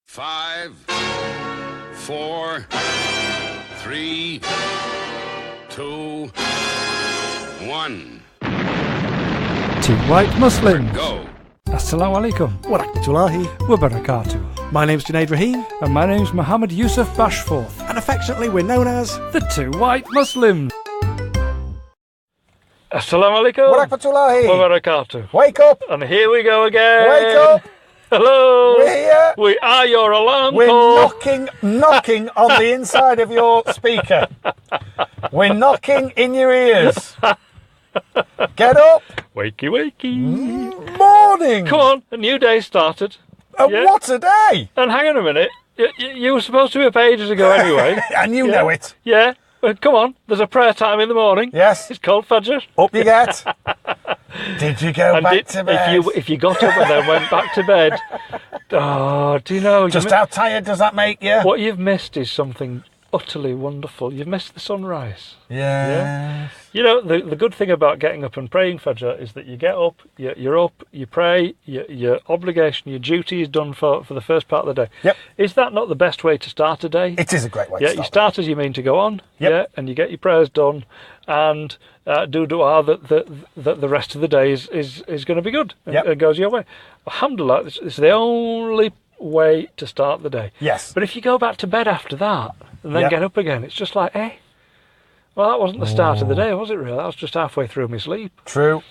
5, 4, 3, 2, 1. Two white Muslims. Go. Assalamu alaikum. Wa rahmatullahi Wa barakatuh. My name's Junaid Rahim, And my name's Mohammed Yusuf Bashforth. and affectionately we're known as The Two White Muslims. Assalamu alaikum. Wa rahmatullahi. Wa barakatuh. Wake up! And here we go again. Wake up! Hello. We're here. We are your alarm We're call. knocking on the inside of your speaker. We're knocking in your ears. Get up! Wakey, wakey. Morning! Come on, a new day started. Yeah. What a day! And hang on a minute. You were supposed to be up ages ago anyway. And you Yeah. know it. Yeah. Well, come on. There's a prayer time in the morning. Yes. It's called Fajr. Up you get. Did you go back to bed? If you got up and then went back to bed, oh, do you know? Just how tired does that make you? What you've missed is something utterly wonderful. You've missed the sunrise. Yes. You know, the good thing about getting up and praying Fajr is that you get up, you're up, you pray, your obligation, your duty is done for the first part of the day. Yep. Is that not the best way to start a day? It is a great way Yeah, to you start. start as you mean to go on, Yep. yeah, and you get your prayers done, and do dua that the rest of the day is going to be good and, Yep. and goes your way. Alhamdulillah, it's the only way to start the day. Yes. But if you go back to bed after that and then Yep. get up again, it's just like, well, that wasn't the start of the day, was it really? That was just halfway through my sleep. True.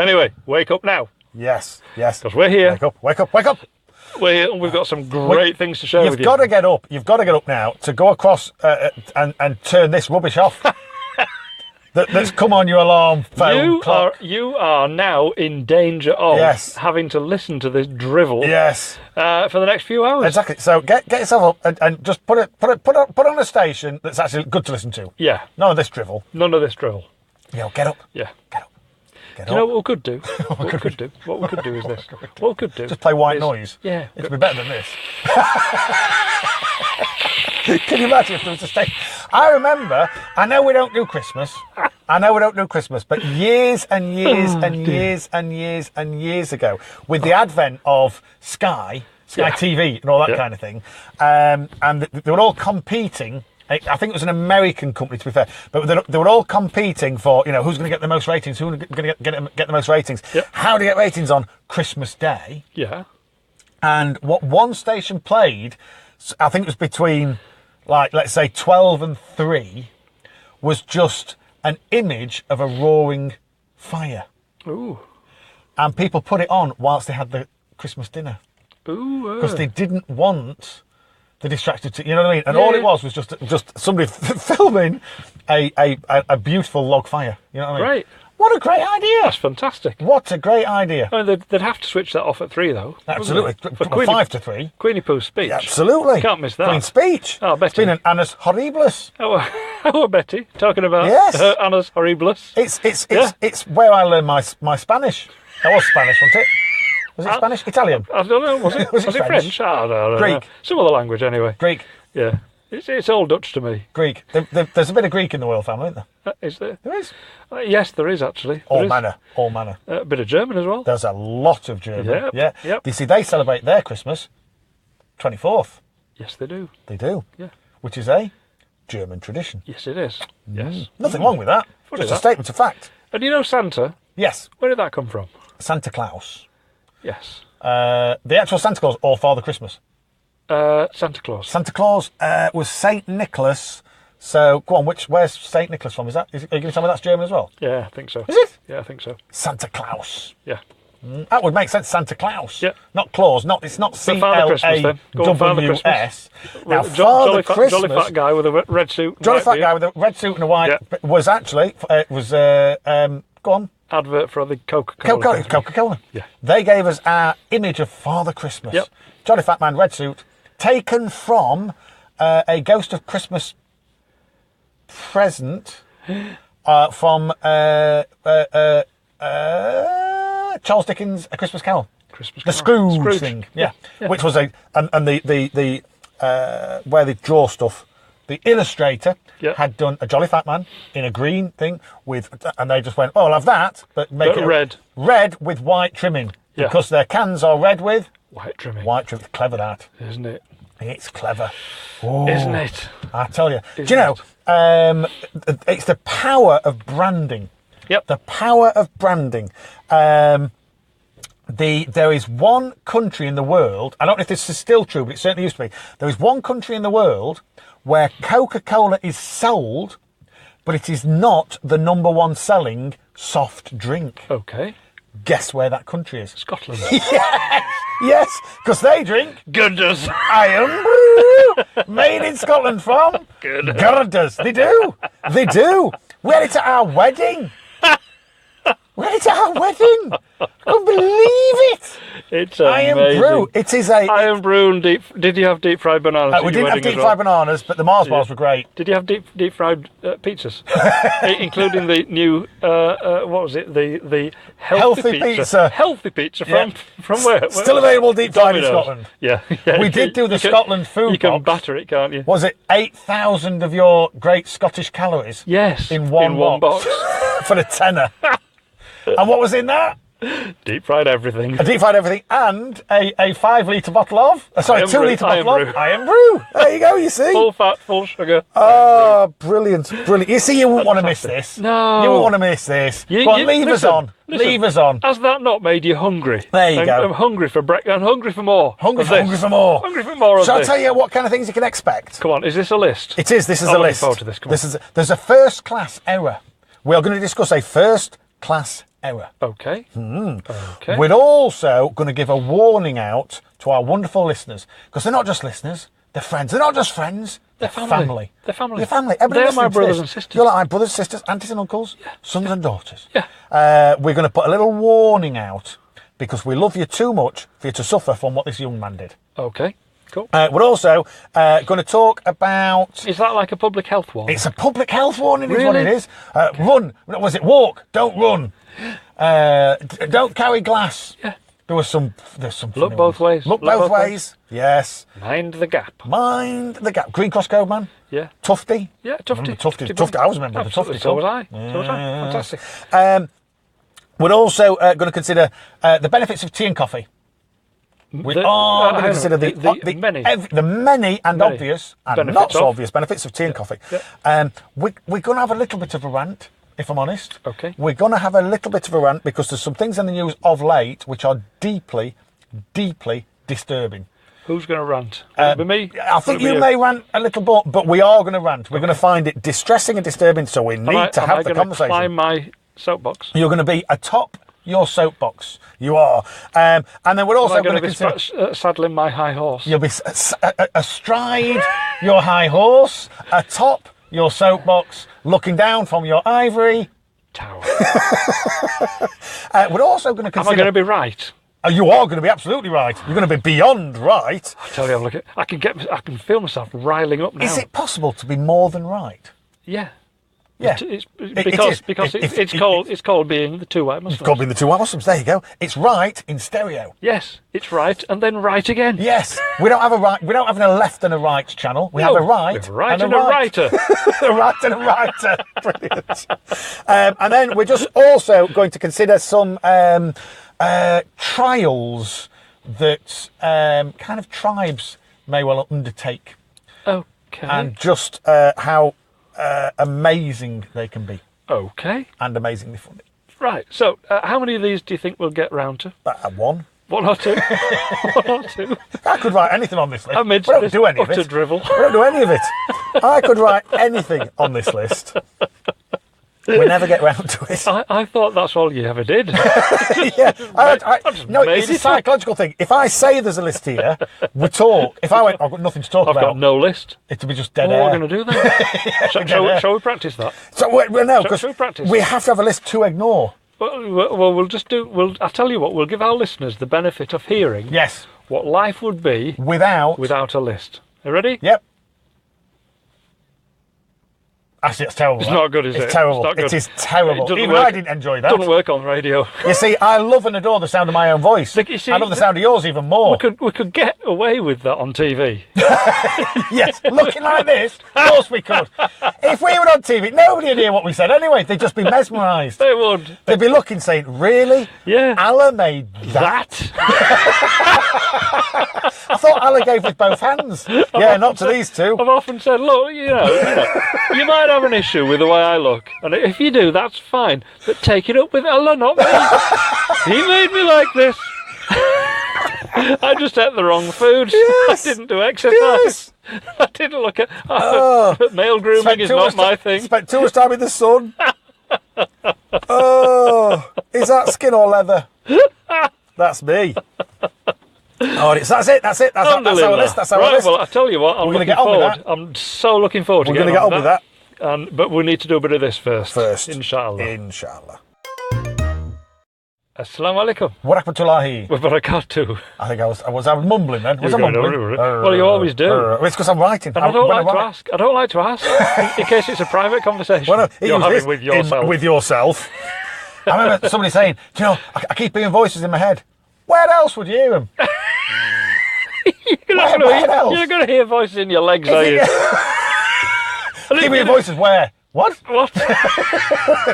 Anyway, wake up now, Yes. because we're here. Wake up. We're here, and we've got some great things to share with You've you. got to get up. You've got to get up now to go across and turn this rubbish off. That's come on your alarm phone clock. You are now in danger of Yes. having to listen to this drivel Yes, for the next few hours. exactly. So get yourself up and just put on a station that's actually good to listen to. Yeah, None of this drivel. none of this drivel. Get up. Yeah. Get up. Get Do you know up. what we could do? What we could do is this. What we could do. Just play white is- noise. Yeah. It'd be better than this. Can you imagine if there was a station? I remember, I know we don't do Christmas, but years and years and years and years and years ago, with the advent of Sky Yeah. TV and all that Yeah. kind of thing, and they were all competing. I think it was an American company, to be fair, but they were all competing for, who's going to get the most ratings, who's going to get the most ratings, Yep. how to get ratings on Christmas Day. Yeah. And what one station played, I think it was between, let's say 12 and 3, was just an image of a roaring fire. Ooh. And people put it on whilst they had the Christmas dinner. Ooh. Because they didn't want the distracted to, you know what I mean? And Yeah, all yeah. it was just somebody filming a beautiful log fire. You know what I mean? Right. What a great idea! That's fantastic. What a great idea! I mean, they'd have to switch that off at 3, though. wouldn't Absolutely. they? For From Queenie, 5 to 3. Queenie Pooh's speech. Absolutely. Can't miss that. Queen speech. Oh, Betty. It's been an annus horribilis. Oh, Betty, talking about Yes. Anna's Horribilis. It's where I learned my Spanish. That was Spanish, wasn't it? Was it Spanish? Italian? I don't know, was it? Was it was it French? French? I don't know. Greek. Some other language, anyway. Greek. Yeah. It's all Dutch to me. Greek. There's a bit of Greek in the royal family, isn't there? Is there? There is. Yes, there is, actually. All There is. manner. All manner. A bit of German as well. There's a lot of German. Yep, Yeah. yep. You see, they celebrate their Christmas 24th. Yes, they do. They do. Yeah. Which is a German tradition. Yes, it is. Yes. Nothing wrong with that. Funny Just a that. statement of fact. And you know Santa? Yes. Where did that come from? Santa Claus. Yes. The actual Santa Claus or Father Christmas? Santa Claus. Santa Claus was Saint Nicholas. So go on, where's Saint Nicholas from? Are you going to tell me that's German as well? Yeah, I think so. Is it? Yeah, I think so. Santa Claus. Yeah. That would make sense. Santa Claus. Yep. Not Claus. It's not So Father Christmas, then. Go on, Father C-L-A-W-S. Christmas. Now, Jolly Father jolly Christmas. fat guy with a red suit. and Jolly white fat beard. guy with a red suit and a white Yeah. was actually go on. Advert for the Coca-Cola. Coca-Cola. Yeah. They gave us our image of Father Christmas. Yep. Jolly fat man, red suit, taken from a Ghost of Christmas present from Charles Dickens' A Christmas Carol. The Scrooge thing, yeah. Which was the where they draw stuff. The illustrator had done a Jolly Fat Man in a green thing and they just went, oh, I'll have that, but make it red. Red with white trimming. Yeah. because their cans are red with White trimming. white trim. Clever that. Isn't it? It's clever. Oh, Isn't it? I tell you. Do Isn't you know, it's the power of branding. Yep. The power of branding. There is one country in the world, I don't know if this is still true, but it certainly used to be. There is one country in the world where Coca-Cola is sold, but it is not the number one selling soft drink. Okay. Guess where that country is? Scotland. Yes, because they drink Goodness. Iron Brew, made in Scotland from Good. Girders. They do. They do. We had it at our wedding. We had it at our wedding. I couldn't believe it. It's amazing. Iron Brew. It is a... Iron brew and deep. Did you have deep fried bananas? at we your didn't have wedding as deep well? fried bananas, but the Mars bars were great. Did you have deep fried pizzas, including the new what was it? The Healthy pizza. Healthy pizza Yeah. from where? Still available deep fried in Domino's. Scotland. Yeah. We did do the Scotland food You can box. batter it, can't you? Was it 8,000 of your great Scottish calories? Yes. In one box. For a tenner. And what was in that? Deep fried everything. A deep fried everything and a 5 litre bottle of... sorry, Iron 2 Brew, litre Iron bottle Brew. of Iron Brew. There you go, you see. Full fat, full sugar. Oh, brilliant, brilliant. You see, you wouldn't want to miss this. No. You wouldn't want to miss this. Go on, leave us on. Leave us on. Has that not made you hungry? There you go. I'm hungry for breakfast. I'm hungry for more. Hungry of for, this. hungry for more. Hungry for more of Shall I this. tell you what kind of things you can expect? Come on, is this a list? It is. This is I'm a looking list. forward to this. Come on. There's a first class error. We are going to discuss a first class error. Okay. Okay. We're also going to give a warning out to our wonderful listeners, because they're not just listeners, they're friends. They're not just friends, they're family. They're family. They're family. Everybody They're my listening to brothers this, and sisters. You're like my brothers, sisters, aunties and uncles, sons and daughters. Yeah. We're going to put a little warning out, because we love you too much for you to suffer from what this young man did. Okay. Cool. We're also going to talk about... Is that like a public health warning? It's a public health warning, is what Really? it is. Run. Was it walk? Don't run. Don't carry glass. Yeah. There's some Look both ways. Look both ways. Yes. Mind the gap. Mind the gap. Green Cross Code Man. Yeah. Tufty. Yeah, Tufty. Remember Tufty. Tufty. Tufty. I was a member of the Absolutely, Tufty so Club. was I. So was I. Fantastic. We're also going to consider the benefits of tea and coffee. We are going to consider the many and obvious and benefits not so of. obvious benefits of tea and coffee. Yeah. We're going to have a little bit of a rant, if I'm honest. Okay. We're going to have a little bit of a rant because there's some things in the news of late which are deeply, deeply disturbing. Who's going to rant? Will it be me? I think Will it you be may rant a little bit, but we are going to rant. We're going to find it distressing and disturbing, so we need to have the conversation. Am I going to climb my soapbox? You're going to be atop your soapbox. You are. And then we're also going to consider... saddling my high horse. You'll be astride your high horse, atop your soapbox, looking down from your ivory tower. We're also going to consider... Am I going to be right? You are going to be absolutely right. You're going to be beyond right. I tell you, I can feel myself riling up now. Is it possible to be more than right? Yeah. Yeah. It's called being the two white Muslims. It's called being the two white Muslims. There you go. It's right in stereo. Yes, it's right and then right again. Yes. We don't have a right. We don't have a left and a right channel. We have a right, and a right. writer. A right and a writer. Brilliant. And then we're just also going to consider some trials that kind of tribes may well undertake. Okay. And just how amazing they can be. Okay. And amazingly funny. Right. So, how many of these do you think we'll get round to? One. One or two. One or two. I could write anything on this list. Amidst we don't this do any of utter it. drivel. We don't do any of it. I could write anything on this list. We never get round to it. I thought that's all you ever did. Yeah. No, it's a psychological thing. If I say there's a list here, we talk. If I went, I've got nothing to talk I've about. got no list. It'll be just dead What air. are we going to do then? Shall we practice that? So, no, because shall we practice? we have to have a list to ignore. Well, we'll just do. I'll tell you what. We'll give our listeners the benefit of hearing. Yes. What life would be without a list. Are you ready? Yep. Actually, it's terrible. It's not good, is it? It's terrible. It's not good. It is terrible. It Even work. I didn't enjoy that. It doesn't work on radio. You see, I love and adore the sound of my own voice. Look, you see, I love the sound of yours even more. We could get away with that on TV. Yes, looking like this, of course we could. If we were on TV, nobody would hear what we said anyway. They'd just be mesmerised. They would. They'd be looking, saying, "Really? Yeah. Allah made that?" I thought Allah gave with both hands. Yeah, not to these two. I've often said, look, you might have an issue with the way I look, and if you do, that's fine. But take it up with Allah, not me. He made me like this. I just ate the wrong foods. Yes. I didn't do exercise. Yes. I didn't look at. Male grooming Spent is too not much my ti- thing. Spent too much time in the sun. Oh, is that skin or leather? That's me. Oh, that's it. That's our list. That's our right, list. well, I tell you what, I'm We're gonna looking get on with forward. that. I'm so looking forward to We're going to getting get on with that. But we need to do a bit of this first. Inshallah. Assalamu alaikum. Wa rahmatullahi. Wa barakatuh. I think I was mumbling then. Was I You're mumbling? going, well, you always do. It's because I'm writing. And I don't like to ask. In case it's a private conversation Well, no, you're having with yourself. With yourself. I remember somebody saying, "Do you know, I keep hearing voices in my head. Where else would you hear them?" You're going to hear voices in your legs, are you? Keep hearing voices where? What?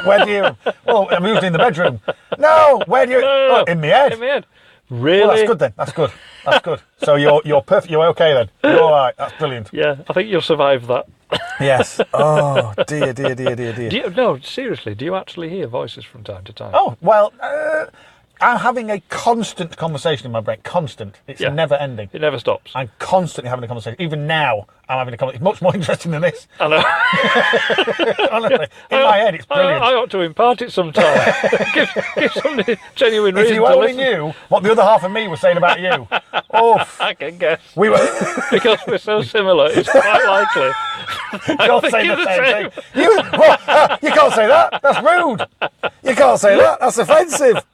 Where do you hear them? Well, I'm usually in the bedroom. No, where do you? No. In my head. In my head. Really? Well, that's good then. That's good. So you're perfect. You're okay then. You're all right. That's brilliant. Yeah, I think you'll survive that. Yes. Oh dear. No, seriously, do you actually hear voices from time to time? Oh well, I'm having a constant conversation in my brain. Constant. It's never ending. It never stops. I'm constantly having a conversation. Even now, I'm having a conversation. It's much more interesting than this. I know. Honestly, in my head, it's brilliant. I ought to impart it sometime. give somebody genuine reason If you to only listen. knew what the other half of me was saying about you. Oh, I can guess. we were. Because we're so similar, it's quite likely. You can't say the same thing. You can't say that. That's rude. You can't say that. That's offensive.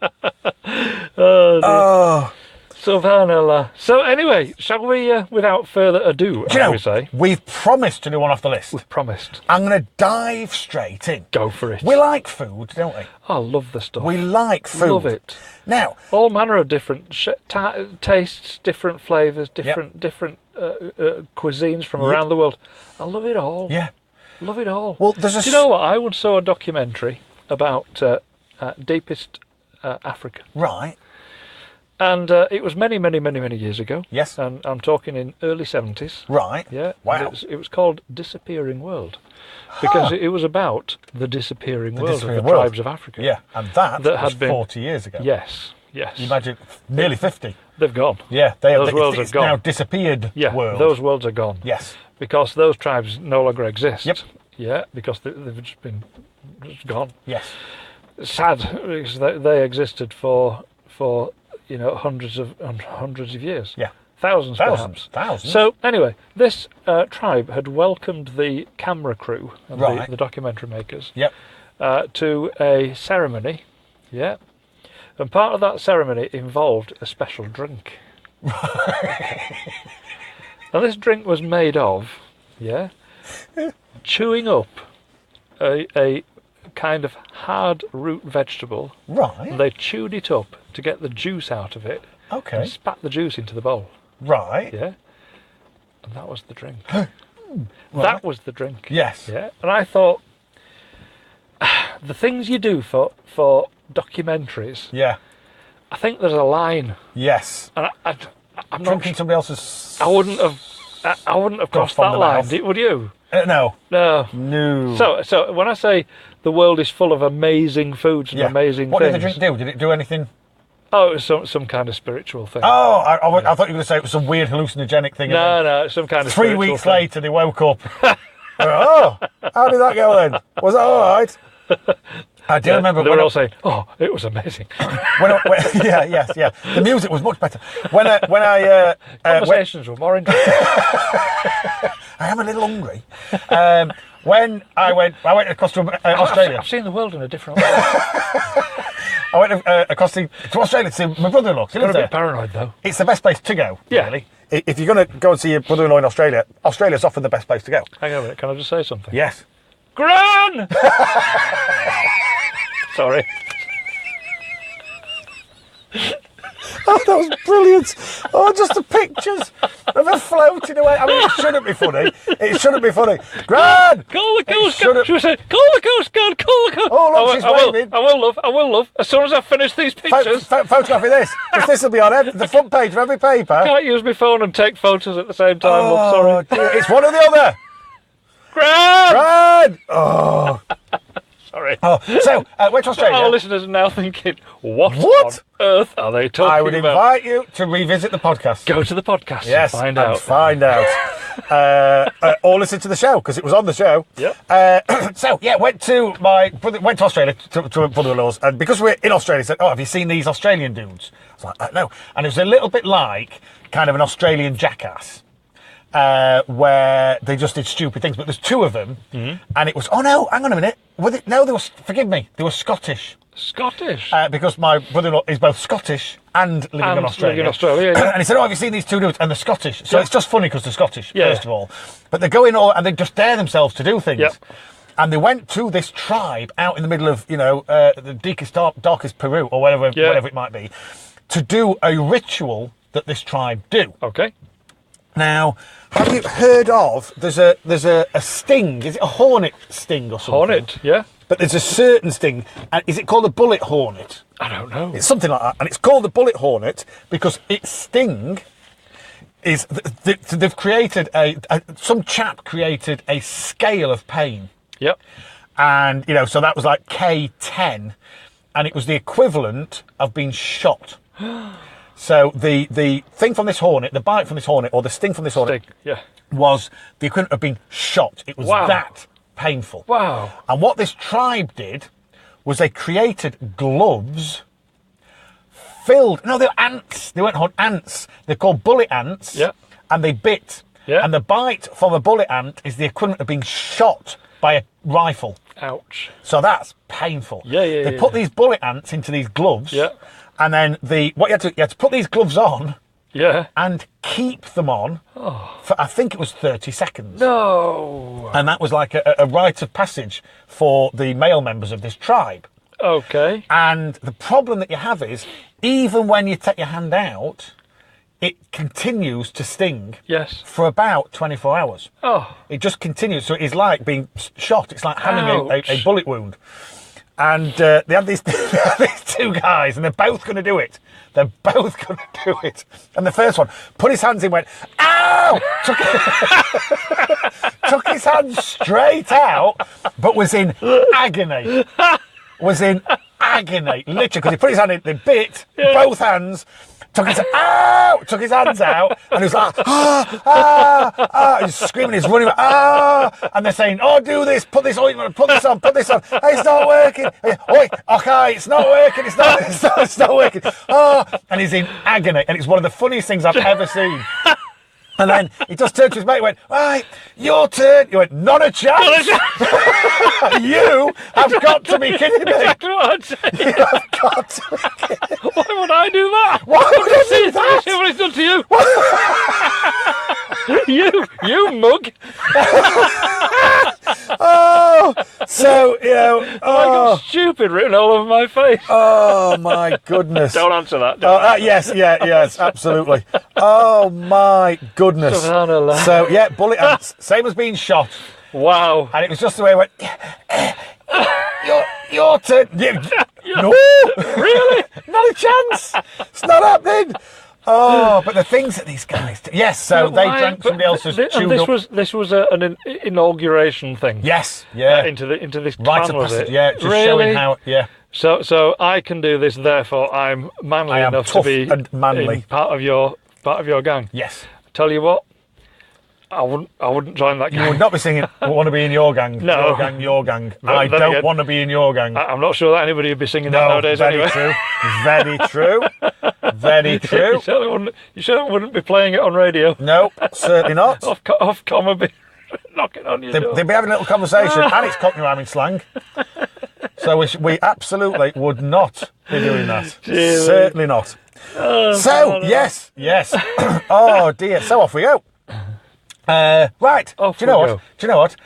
Oh. Subhanallah. So anyway, shall we, without further ado, as we say? We've promised to do one off the list. We've promised. I'm going to dive straight in. Go for it. We like food, don't we? I love the stuff. We like food. Love it. Now, all manner of different tastes, different flavours, different cuisines from around the world. I love it all. Yeah. Love it all. Well, do you know what? I once saw a documentary about deepest Africa. Right. And it was many, many, many, many years ago. Yes. And I'm talking in early 70s. Right. Yeah. Wow. It was called Disappearing World. Because it was about the disappearing world of the tribes of Africa. Yeah, and that was had been 40 years ago. Yes, yes. You imagine, nearly 50. They've gone. Yeah, those worlds have gone. Now disappeared world. Those worlds are gone. Yes. Because those tribes no longer exist. Yep. Yeah, because they've just been gone. Yes. Sad, because they existed for hundreds of years. Yeah. Thousands, perhaps. Thousands. So anyway, this tribe had welcomed the camera crew and the documentary makers to a ceremony. Yeah. And part of that ceremony involved a special drink. And this drink was made of, chewing up a kind of hard root vegetable. Right. And they chewed it up to get the juice out of it. Okay. And spat the juice into the bowl. Right. Yeah. And that was the drink. That was the drink. Yes. Yeah. And I thought, the things you do for documentaries. Yeah. I think there's a line. Yes. And I'm drinking not. Somebody else's. I wouldn't have crossed that line. Would you? No. No. So when I say the world is full of amazing foods and amazing what things. What did the drink do? Did it do anything? Oh, it was some kind of spiritual thing. Oh, I thought you were going to say it was some weird hallucinogenic thing. No, some kind of 3 weeks later they woke up. Oh, how did that go then? Was that all right? I do remember they were all saying, "Oh, it was amazing." Yes. The music was much better. Conversations were more interesting. I am a little hungry. When I went across to Australia. I've seen the world in a different way. I went across to Australia to see my brother-in-law. He lives Got a there. bit paranoid though. It's the best place to go. Yeah. Really. If you're going to go and see your brother-in-law in Australia, Australia's often the best place to go. Hang on a minute. Can I just say something? Yes. Gran! Sorry. Oh, that was brilliant. Oh, just the pictures of her floating away. I mean, it shouldn't be funny. It shouldn't be funny. Gran! Call the Coast Guard. She said, call the Coast Guard, call the Coast Guard. Oh, look, she's waving. I will, love. As soon as I finish these pictures. Photographing this. Because this will be on the front page of every paper. I can't use my phone and take photos at the same time, love, sorry. Dear. It's one or the other. Gran! Gran! Oh. Sorry. Oh, so, went to Australia. Our listeners are now thinking, what on earth are they talking about? I would invite you to revisit the podcast. Go to the podcast and find out. Or listen to the show, because it was on the show. Yep. So, yeah, went to Australia to a brother-in-law's, and because we're in Australia, said, have you seen these Australian dudes? I was like, no. And it was a little bit like kind of an Australian Jackass. Where they just did stupid things, but there's two of them, and it was, oh no, hang on a minute, forgive me, they were Scottish. Scottish? Because my brother-in-law is both Scottish and living in Australia. Yeah. And he said, have you seen these two dudes? And they're Scottish. So it's just funny because they're Scottish, first of all. But they go in and they just dare themselves to do things. Yep. And they went to this tribe out in the middle of, the darkest Peru, or whatever it might be, to do a ritual that this tribe do. Okay. Now, have you heard of, there's a sting, is it a hornet sting or something? Hornet, yeah. But there's a certain sting, and is it called a bullet hornet? I don't know. It's something like that, and it's called the bullet hornet because its sting is, they've created some chap created a scale of pain. Yep. And, so that was like K10, and it was the equivalent of being shot. So the thing from this hornet, the bite from this hornet, or the sting from this hornet, was the equivalent of being shot. It was that painful. Wow. And what this tribe did was they created gloves filled. No, they were ants. They weren't ants. They're called bullet ants. Yeah. And they bit. Yeah. And the bite from a bullet ant is the equivalent of being shot by a rifle. Ouch. So that's painful. Yeah. They put these bullet ants into these gloves. Yeah. And then you had to put these gloves on. Yeah. And keep them on for, I think it was 30 seconds. No. And that was like a rite of passage for the male members of this tribe. Okay. And the problem that you have is, even when you take your hand out, it continues to sting. Yes. For about 24 hours. Oh. It just continues. So it's like being shot. It's like having a bullet wound. And they had these two guys, and they're both going to do it. They're both going to do it. And the first one put his hands in, went, ow! Took his hands straight out, but was in agony. Literally, because he put his hand in, they bit, both hands, took his hands out, and he was like, he's screaming, he's running, and they're saying, do this, put this ointment, put this on, hey, it's not working, okay, it's not working, it's not working, and he's in agony, and it's one of the funniest things I've ever seen. And then he just turned to his mate and went, right, your turn. He went, not a chance. You have got to be kidding me. Exactly what I'd say. You have got to be kidding me. Why would I do that? Why would I do that? See what he's done to you? you mug. So, I got stupid written all over my face. Oh, my goodness. Don't answer that. Yes, absolutely. Oh, my goodness. So, bullet ants, same as being shot. Wow. And it was just the way it went, your turn. No. Really? Not a chance. It's not happening. Oh, but the things that these guys do. Yes, so they drank somebody else's chewed up. This was an inauguration thing. Yes, yeah. Into this rite clan, of was passage, it? yeah, just showing how, So I can do this, therefore I'm manly enough to be and manly. part of your gang. Yes. Tell you what, I wouldn't join that gang. You would not be singing, I want to be in your gang. No. Your gang. I don't want to be in your gang. I'm not sure that anybody would be singing that nowadays anyway. Very true. Very true. You certainly wouldn't be playing it on radio. No, certainly not. Ofcom would be knocking on your door. They'd be having a little conversation, and it's Cockney rhyming slang. So we absolutely would not be doing that. Certainly not. Yes. Oh dear. So off we go. Right. Do you know what?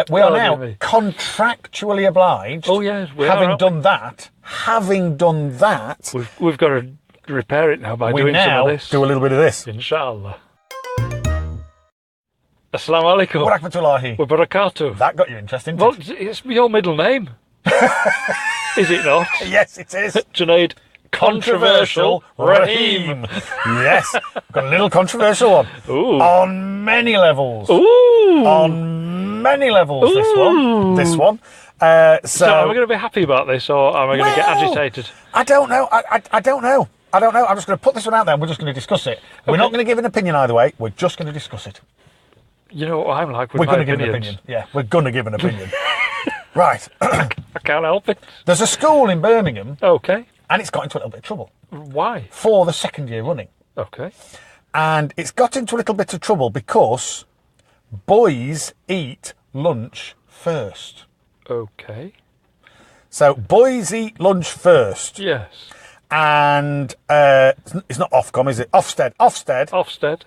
We are now me. contractually obliged. Oh yes, we having are. done that, we've got to repair it now by doing some of this. Do a little bit of this. Inshallah. Assalamu alaikum. Wa rahmatullahi Wa barakatuh. That got you interested. Well, it's your middle name. Is it not? Yes, it is. Junaid Controversial Raheem. Yes, got a little controversial one. Ooh. On many levels. Ooh. On many levels, Ooh. this one. So am I going to be happy about this, or am I going to get agitated? I don't know. I don't know. I'm just going to put this one out there and we're just going to discuss it. We're not going to give an opinion either way. We're just going to discuss it. You know what I'm like with we're my going to give an opinion. Yeah, we're going to give an opinion. Right. I can't help it. There's a school in Birmingham. Okay. And it's got into a little bit of trouble. Why? For the second year running. Okay. And it's got into a little bit of trouble because boys eat lunch first. Okay. So boys eat lunch first. Yes. And it's not Ofcom, is it? Ofsted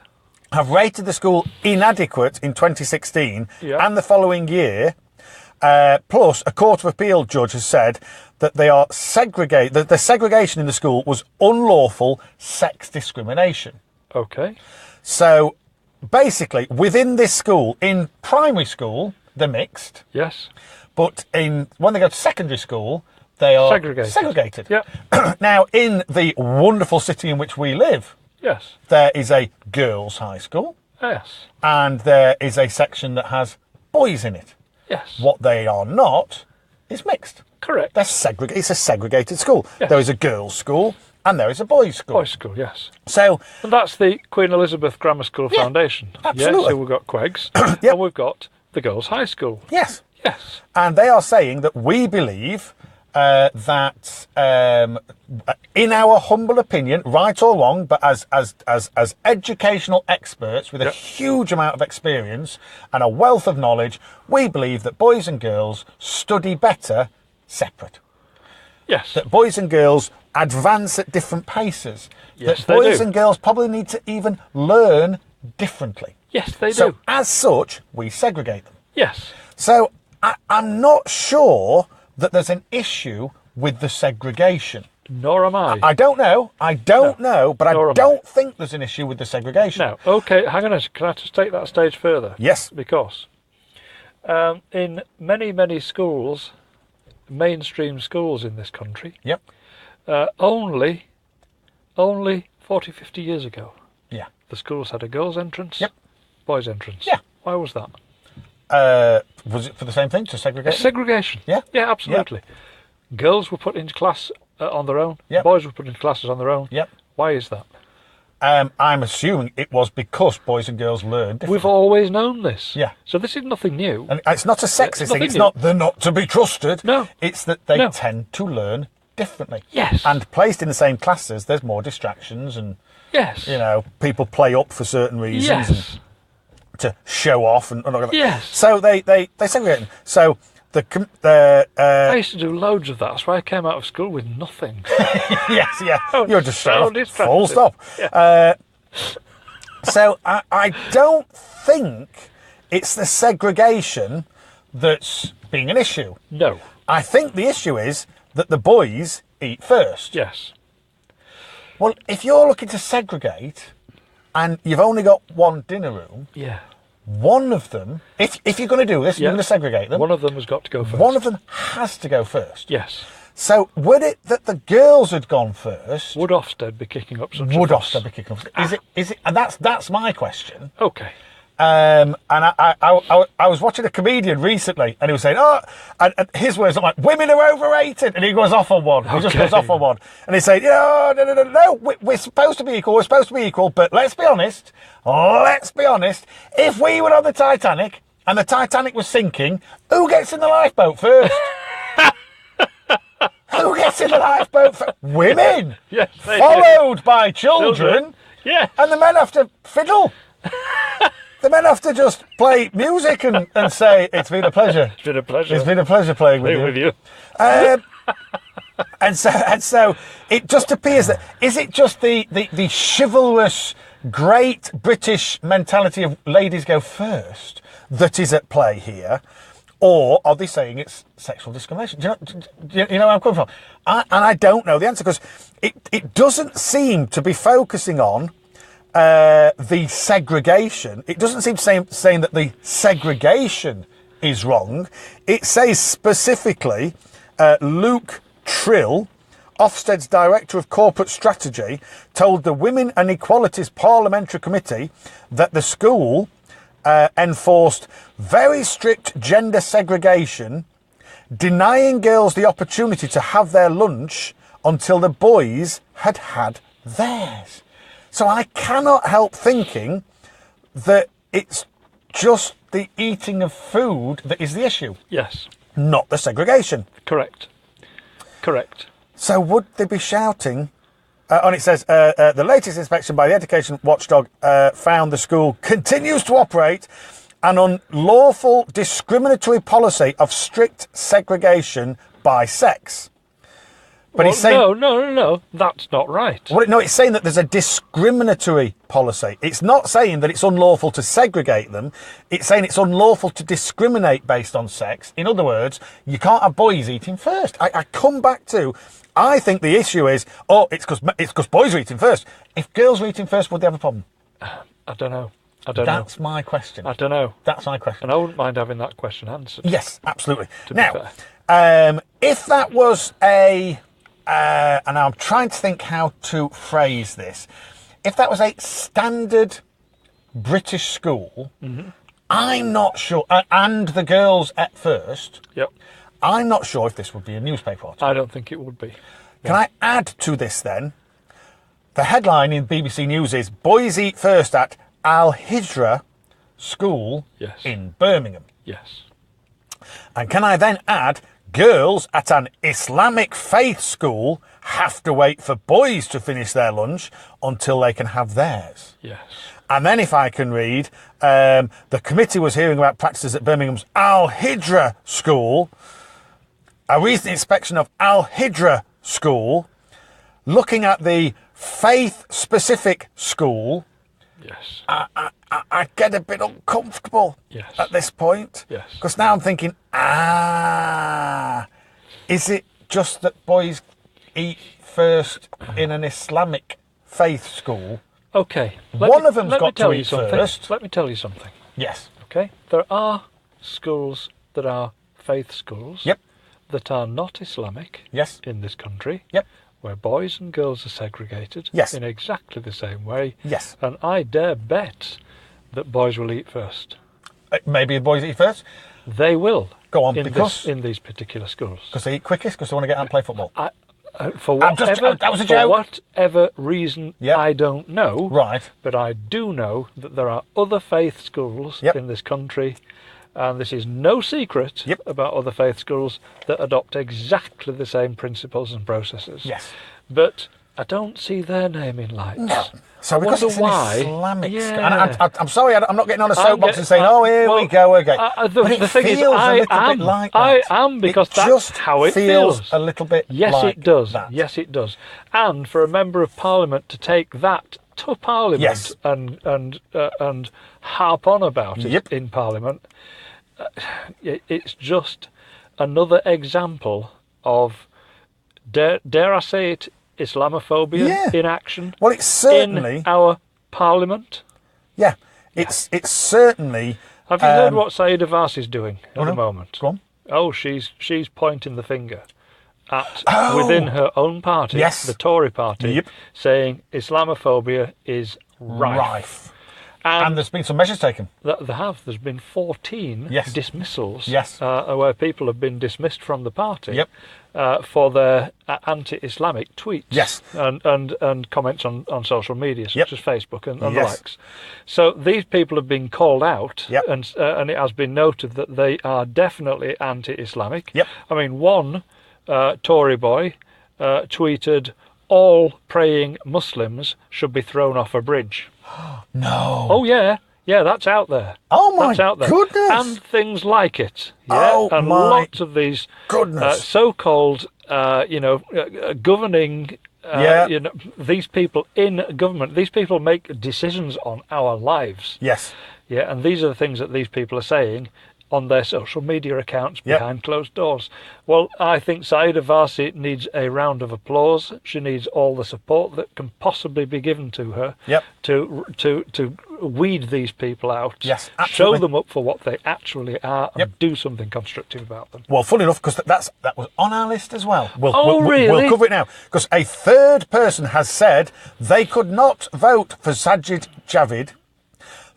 have rated the school inadequate in 2016 and the following year. Plus, a Court of Appeal judge has said that they are the segregation in the school was unlawful sex discrimination. Okay. So, basically, within this school, in primary school, they're mixed. Yes. But when they go to secondary school, they are segregated. Yeah. Now, in the wonderful city in which we live, yes, there is a girls' high school. Yes. And there is a section that has boys in it. Yes. What they are not is mixed. Correct. They're it's a segregated school. Yes. There is a girls' school and there is a boys' school. Boys' school, yes. So, and that's the Queen Elizabeth Grammar School Foundation. Absolutely. Yeah, so we've got Queggs and we've got the girls' high school. Yes. Yes. And they are saying that we believe that, in our humble opinion, right or wrong, but as educational experts with a huge amount of experience and a wealth of knowledge, we believe that boys and girls study better separate. Yes. That boys and girls advance at different paces. Yes, that boys and girls probably need to even learn differently. Yes, they do. So, as such, we segregate them. Yes. So, I'm not sure that there's an issue with the segregation. Nor am I. I don't know. I don't know, but I don't think there's an issue with the segregation. No. Okay, hang on a second. Can I just take that stage further? Yes. Because in many, many schools, mainstream schools in this country, only 40, 50 years ago, the schools had a girls' entrance, boys' entrance. Yeah. Why was that? Was it for the same thing, to segregate? Segregation. Yeah. Yeah, absolutely. Yeah. Girls were put into class on their own. Yep. Boys were put into classes on their own. Yep. Why is that? I'm assuming it was because boys and girls learn differently. We've always known this. Yeah. So this is nothing new. And it's not a sexist thing. It's not they're not to be trusted. No. It's that they tend to learn differently. Yes. And placed in the same classes, there's more distractions and, people play up for certain reasons. Yes. And to show off and all that. Yes. So they segregate them. So I used to do loads of that. That's why I came out of school with nothing. Yes, yeah. You're just so full stop. Yeah. So I don't think it's the segregation that's being an issue. No. I think the issue is that the boys eat first. Yes. Well, if you're looking to segregate and you've only got one dinner room, one of them, if you're going to do this, you're going to segregate them. One of them has got to go first. One of them has to go first. Yes. So would it that the girls had gone first? Would Ofsted be kicking up such a fuss? Would Ofsted be kicking up? Is it? And that's my question. Okay. And I was watching a comedian recently, and he was saying, and his words are like, women are overrated, and he goes off on one. He just goes off on one, and he's saying, no, we're supposed to be equal, but let's be honest, if we were on the Titanic and the Titanic was sinking, who gets in the lifeboat first? Who gets in the lifeboat first? Women. Yes, followed by children. Yeah. And the men have to fiddle. The men have to just play music and say, it's been a pleasure. It's been a pleasure. It's been a pleasure playing with you. And so it just appears that, is it just the chivalrous great British mentality of ladies go first that is at play here? Or are they saying it's sexual discrimination? Do you know where I'm coming from? And I don't know the answer, because it doesn't seem to be focusing on the segregation. It doesn't seem to saying that the segregation is wrong. It says specifically, Luke Trill, Ofsted's Director of Corporate Strategy, told the Women and Equalities Parliamentary Committee that the school enforced very strict gender segregation, denying girls the opportunity to have their lunch until the boys had had theirs. So I cannot help thinking that it's just the eating of food that is the issue. Yes. Not the segregation. Correct. So would they be shouting? And it says, the latest inspection by the education watchdog found the school continues to operate an unlawful discriminatory policy of strict segregation by sex. But well, he's saying... No, that's not right. Well, no, it's saying that there's a discriminatory policy. It's not saying that it's unlawful to segregate them. It's saying it's unlawful to discriminate based on sex. In other words, you can't have boys eating first. I come back to... I think the issue is, it's because boys are eating first. If girls are eating first, would they have a problem? I don't know. That's my question. I don't know. That's my question. And I wouldn't mind having that question answered. Yes, absolutely. Now, if that was a... and I'm trying to think how to phrase this. If that was a standard British school, I'm not sure... and the girls at first... Yep. I'm not sure if this would be a newspaper article. I don't think it would be. Can I add to this then? The headline in BBC News is Boys Eat First at Al Hijra School in Birmingham. Yes. And can I then add, girls at an Islamic faith school have to wait for boys to finish their lunch until they can have theirs. Yes. And then if I can read, the committee was hearing about practices at Birmingham's Al Hijra School. A recent inspection of Al Hijra School, looking at the faith-specific school, yes, I get a bit uncomfortable at this point. Yes. Because now I'm thinking, is it just that boys eat first in an Islamic faith school? Okay. One of them's got to eat first. Let me tell you something. Yes. Okay. There are schools that are faith schools. Yep. That are not Islamic. Yes. In this country. Yep. Where boys and girls are segregated. Yes. In exactly the same way. Yes. And I dare bet that boys will eat first. Maybe the boys eat first? They will. Go on, in these particular schools. Because they eat quickest, because they want to get out and play football. For whatever, that was a joke. For whatever reason, I don't know. Right. But I do know that there are other faith schools in this country, and this is no secret about other faith schools that adopt exactly the same principles and processes. Yes. But I don't see their name in lights. No. So because it's why, an Islamic school. And I'm sorry, I'm not getting on a soapbox and saying, here we go again. The thing is, I am, because that's how it feels. A little bit yes, like it does. that. Yes, it does. And for a member of Parliament to take that to Parliament and harp on about it in Parliament, it's just another example of, dare I say it, Islamophobia in action. Well, it's certainly in our Parliament. Yeah, it's certainly. Have you heard what Saeeda Vars is doing at the moment? Go on. Oh, she's pointing the finger at within her own party, the Tory party, saying Islamophobia is rife. And there's been some measures taken. There have. There's been 14 dismissals where people have been dismissed from the party for their anti-Islamic tweets and comments on social media, such as Facebook and the likes. So these people have been called out, and it has been noted that they are definitely anti-Islamic. I mean, one Tory boy tweeted, "All praying Muslims should be thrown off a bridge." No. Oh yeah, that's out there. Oh my goodness! And things like it. Lots of these so-called, governing You know, these people in government, these people make decisions on our lives. Yes. Yeah, and these are the things that these people are saying on their social media accounts behind closed doors. Well, I think Saeeda Varsi needs a round of applause. She needs all the support that can possibly be given to her to weed these people out. Yes, absolutely. Show them up for what they actually are and do something constructive about them. Well, funny enough, because that was on our list as well. Really? We'll cover it now. Because a third person has said they could not vote for Sajid Javid,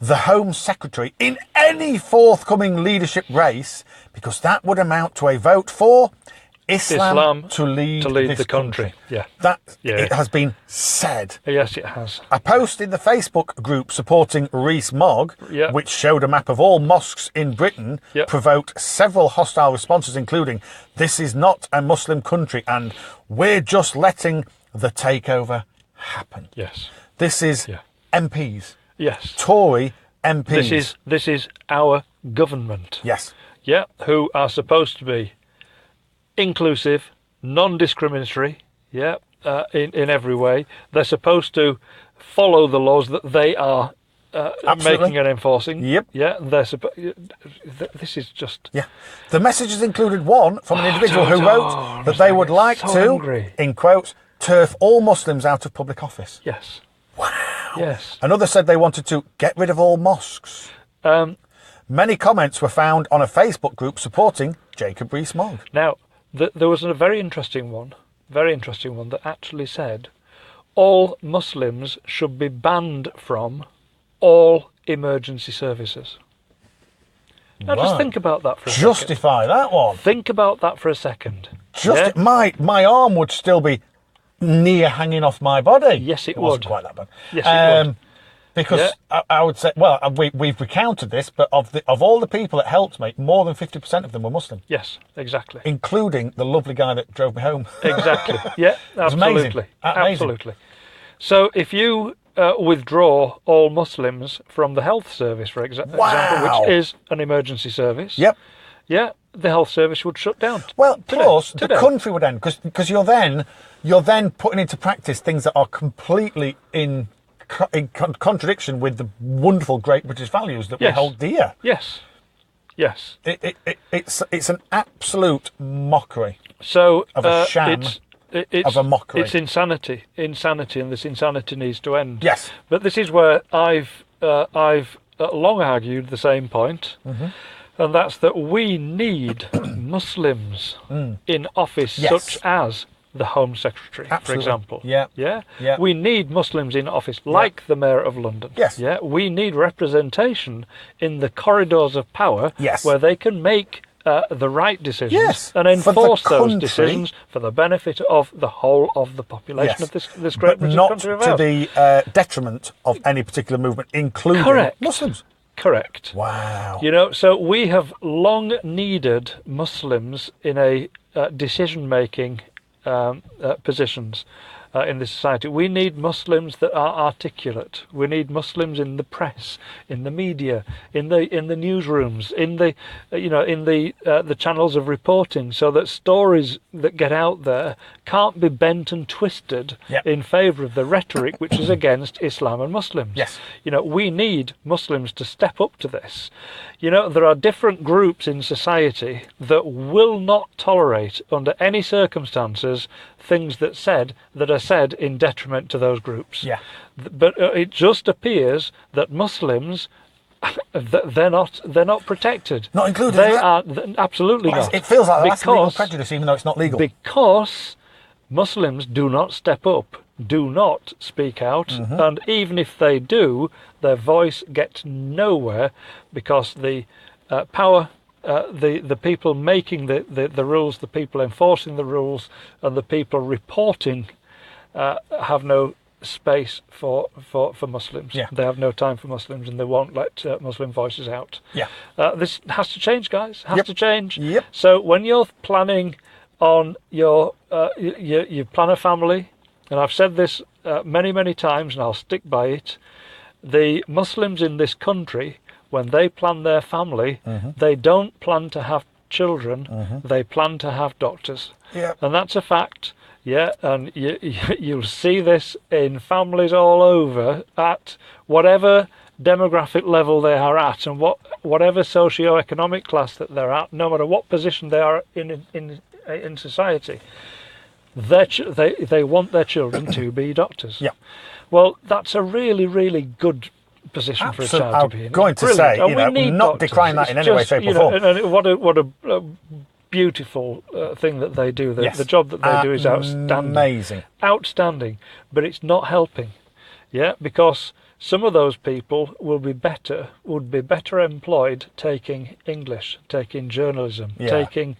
the Home Secretary, in any forthcoming leadership race, because that would amount to a vote for Islam to lead the country. Yeah. It has been said. Yes, it has. A post in the Facebook group supporting Rees-Mogg, which showed a map of all mosques in Britain, provoked several hostile responses, including, "This is not a Muslim country," and "We're just letting the takeover happen." Yes. This is MPs. Yes. Tory MPs. This is our government. Yes. Yeah, who are supposed to be inclusive, non-discriminatory, in every way. They're supposed to follow the laws that they are making and enforcing. Yep. Yeah, this is just... Yeah. The messages included one from an individual who wrote that they would like to, in quotes, turf all Muslims out of public office. Yes. Wow. Yes. Another said they wanted to get rid of all mosques. Many comments were found on a Facebook group supporting Jacob Rees-Mogg. Now, there was a very interesting one that actually said all Muslims should be banned from all emergency services. Now just think about that for a second. Justify that one. Think about that for a second. My arm would still be near hanging off my body. Yes, it would. Wasn't quite that bad. Yes, it would. Because I would say, well, we've recounted this, but of all the people that helped me, more than 50% of them were Muslim. Yes, exactly. Including the lovely guy that drove me home. Exactly. Yeah, absolutely. Absolutely. So if you withdraw all Muslims from the health service, for example, which is an emergency service. Yep. Yeah, the health service would shut down. Well, plus the country would end because you're then putting into practice things that are completely in contradiction with the wonderful great British values that we hold dear. Yes. Yes. It's an absolute mockery. So of a sham. Of a mockery. It's insanity, and this insanity needs to end. Yes. But this is where I've long argued the same point. Mm-hmm. And that's that we need Muslims in office, such as the Home Secretary, for example. Yeah. We need Muslims in office, like the Mayor of London. Yes. Yeah. We need representation in the corridors of power, where they can make the right decisions and enforce those decisions for the benefit of the whole of the population of this great British country of ours. Not to the detriment of any particular movement, including Muslims. Correct. Wow. You know, so we have long needed Muslims in a decision-making positions in this society. We need Muslims that are articulate. We need Muslims in the press, in the media, in the newsrooms, in the channels of reporting, so that stories that get out there can't be bent and twisted in favour of the rhetoric which is against Islam and Muslims. Yes. You know, we need Muslims to step up to this. You know, there are different groups in society that will not tolerate, under any circumstances, things that are said in detriment to those groups. Yeah. But it just appears that Muslims, they're not protected. Not included. They are absolutely not. It feels like that's legal prejudice, even though it's not legal. Because Muslims do not step up, do not speak out, and even if they do, their voice gets nowhere, because the power, the people making the rules, the people enforcing the rules, and the people reporting have no space for Muslims. Yeah. They have no time for Muslims, and they won't let Muslim voices out. Yeah. This has to change, guys. Has to change. Yep. So when you're planning on you plan a family, and I've said this many times, and I'll stick by it. The Muslims in this country, when they plan their family, they don't plan to have children. They plan to have doctors. Yeah. And that's a fact. Yeah, and you'll see this in families all over at whatever demographic level they are at, and whatever socio-economic class that they're at, no matter what position they are in society. They want their children to be doctors. Yeah. Well, that's a really, really good position for a child to be in. I'm going to say, not decrying that in any way, shape, or form. And what a beautiful thing that they do. The job that they do is outstanding. Amazing. Outstanding. But it's not helping. Yeah, because some of those people would be better employed taking English, taking journalism, taking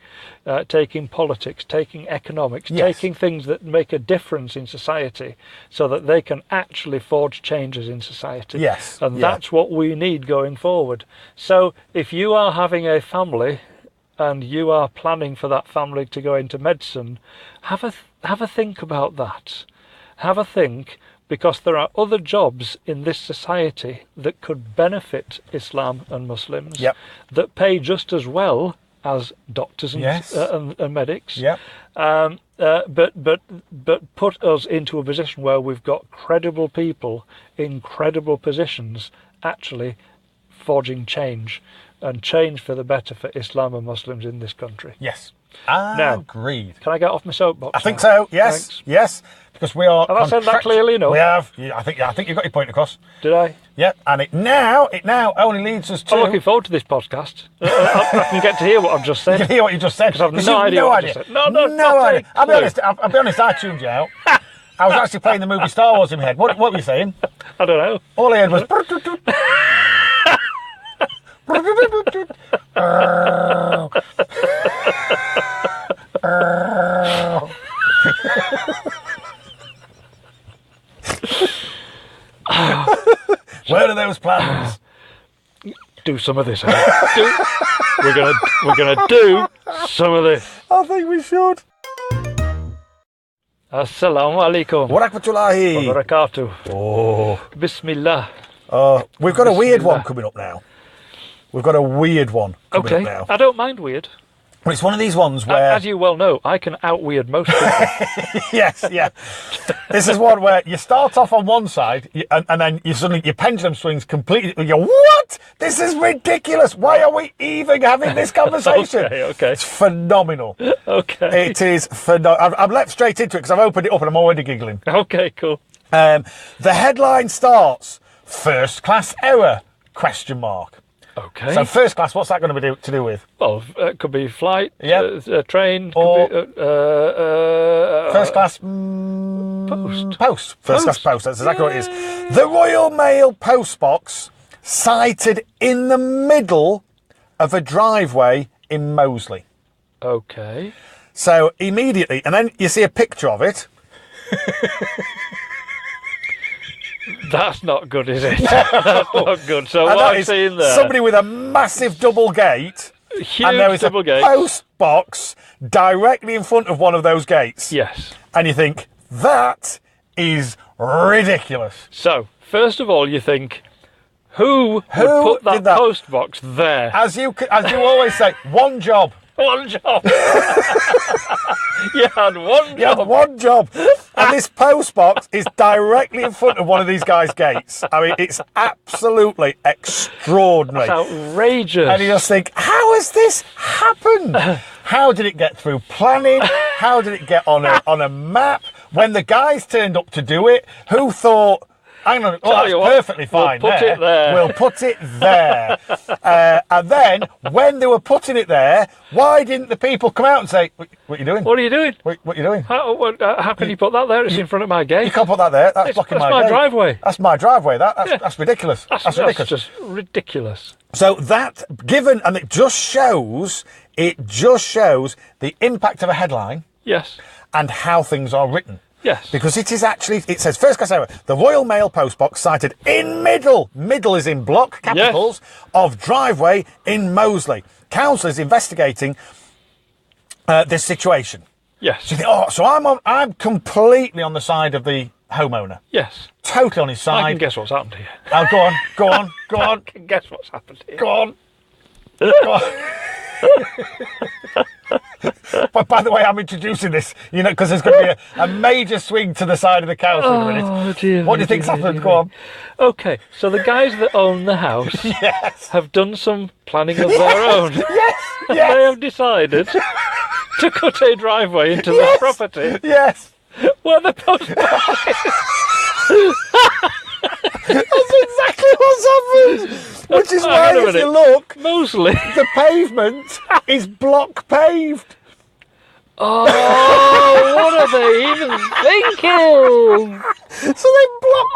politics, taking economics, taking things that make a difference in society, so that they can actually forge changes in society. Yes. And that's what we need going forward. So if you are having a family and you are planning for that family to go into medicine, have a think about that. Have a think, because there are other jobs in this society that could benefit Islam and Muslims that pay just as well as doctors and medics. But put us into a position where we've got credible people in credible positions actually forging change, and change for the better for Islam and Muslims in this country. Yes. Agreed. Can I get off my soapbox? I think so. Yes. Thanks. Yes. Because we are. Have I said that clearly enough? We have. I think you got your point across. Did I? Yep. And it now only leads us to. I'm looking forward to this podcast. I can get to hear what I've just said. You can hear what you just said. Because I've no idea what I just said. No idea. I'll be honest. I tuned you out. I was actually playing the movie Star Wars in my head. What were you saying? I don't know. All I heard was. Where are those plans? Do some of this. We're gonna do some of this. I think we should. Assalamu alaikum. Wa rahmatullahi wa barakatuh. Oh. Bismillah. We've got a weird one coming up now. We've got a weird one coming up now. I don't mind weird. Well, it's one of these ones where... As you well know, I can out-weird most people. Yes, yeah. This is one where you start off on one side and then your pendulum swings completely. You go, what? This is ridiculous. Why are we even having this conversation? Okay. It's phenomenal. Okay. It is phenomenal. I've leapt straight into it because I've opened it up and I'm already giggling. Okay, cool. The headline starts, "First class error?" ? Okay. So first class, what's that going to be to do with? Well, it could be flight, train, or could be, first class post. First class post. That's exactly what it is. The Royal Mail post box sighted in the middle of a driveway in Moseley. Okay. So immediately, and then you see a picture of it. That's not good, is it? That's not good. So what I'm seeing there, somebody with a massive double gate, huge and there is double a gate post box directly in front of one of those gates. Yes. And you think, that is ridiculous. So, first of all, you think, who would put that post box there? As you always say, one job. One job. You had one job. You had one job. And this post box is directly in front of one of these guys' gates. I mean, it's absolutely extraordinary. That's outrageous. And you just think, how has this happened? How did it get through planning? How did it get on a map? When the guys turned up to do it, who thought, hang on, that's perfectly fine. We'll put it there. We'll put it there. And then, when they were putting it there, why didn't the people come out and say, what are you doing? What are you doing? What are you doing? How can you put that there? It's in front of my gate. You can't put that there. That's blocking my gate. That's my driveway. That's my driveway. That's ridiculous. That's ridiculous. That's just ridiculous. So that, given, and it just shows the impact of a headline. Yes. And how things are written. Yes. Because it says, first class error, the Royal Mail post box sighted in middle is in block capitals, of driveway in Moseley. Council is investigating this situation. Yes. So you think, so I'm completely on the side of the homeowner. Yes. Totally on his side. I can guess what's happened here. Go on. I can guess what's happened here. Go on. But by the way, I'm introducing this, because there's going to be a major swing to the side of the council in a minute. Dear, what do you think's happened? Go on. Okay, so the guys that own the house have done some planning of their own. Yes. They have decided to cut a driveway into the property. Yes. Where the post That's exactly what's happened. Which is why, if you look, Moseley, the pavement is block paved. Oh, what are they even thinking? So they block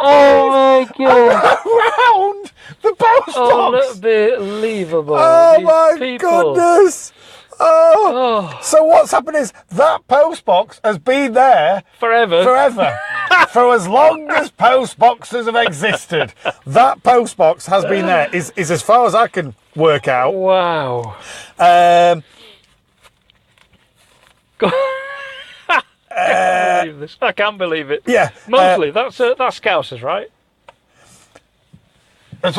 around the post box. Unbelievable. Oh These my people. goodness. Oh. So what's happened is that post box has been there Forever. For as long as post boxes have existed. That post box has been there, is as far as I can work out. Wow. I can't believe this. I can't believe it. Yeah. Moseley, that's Scousers, right? It's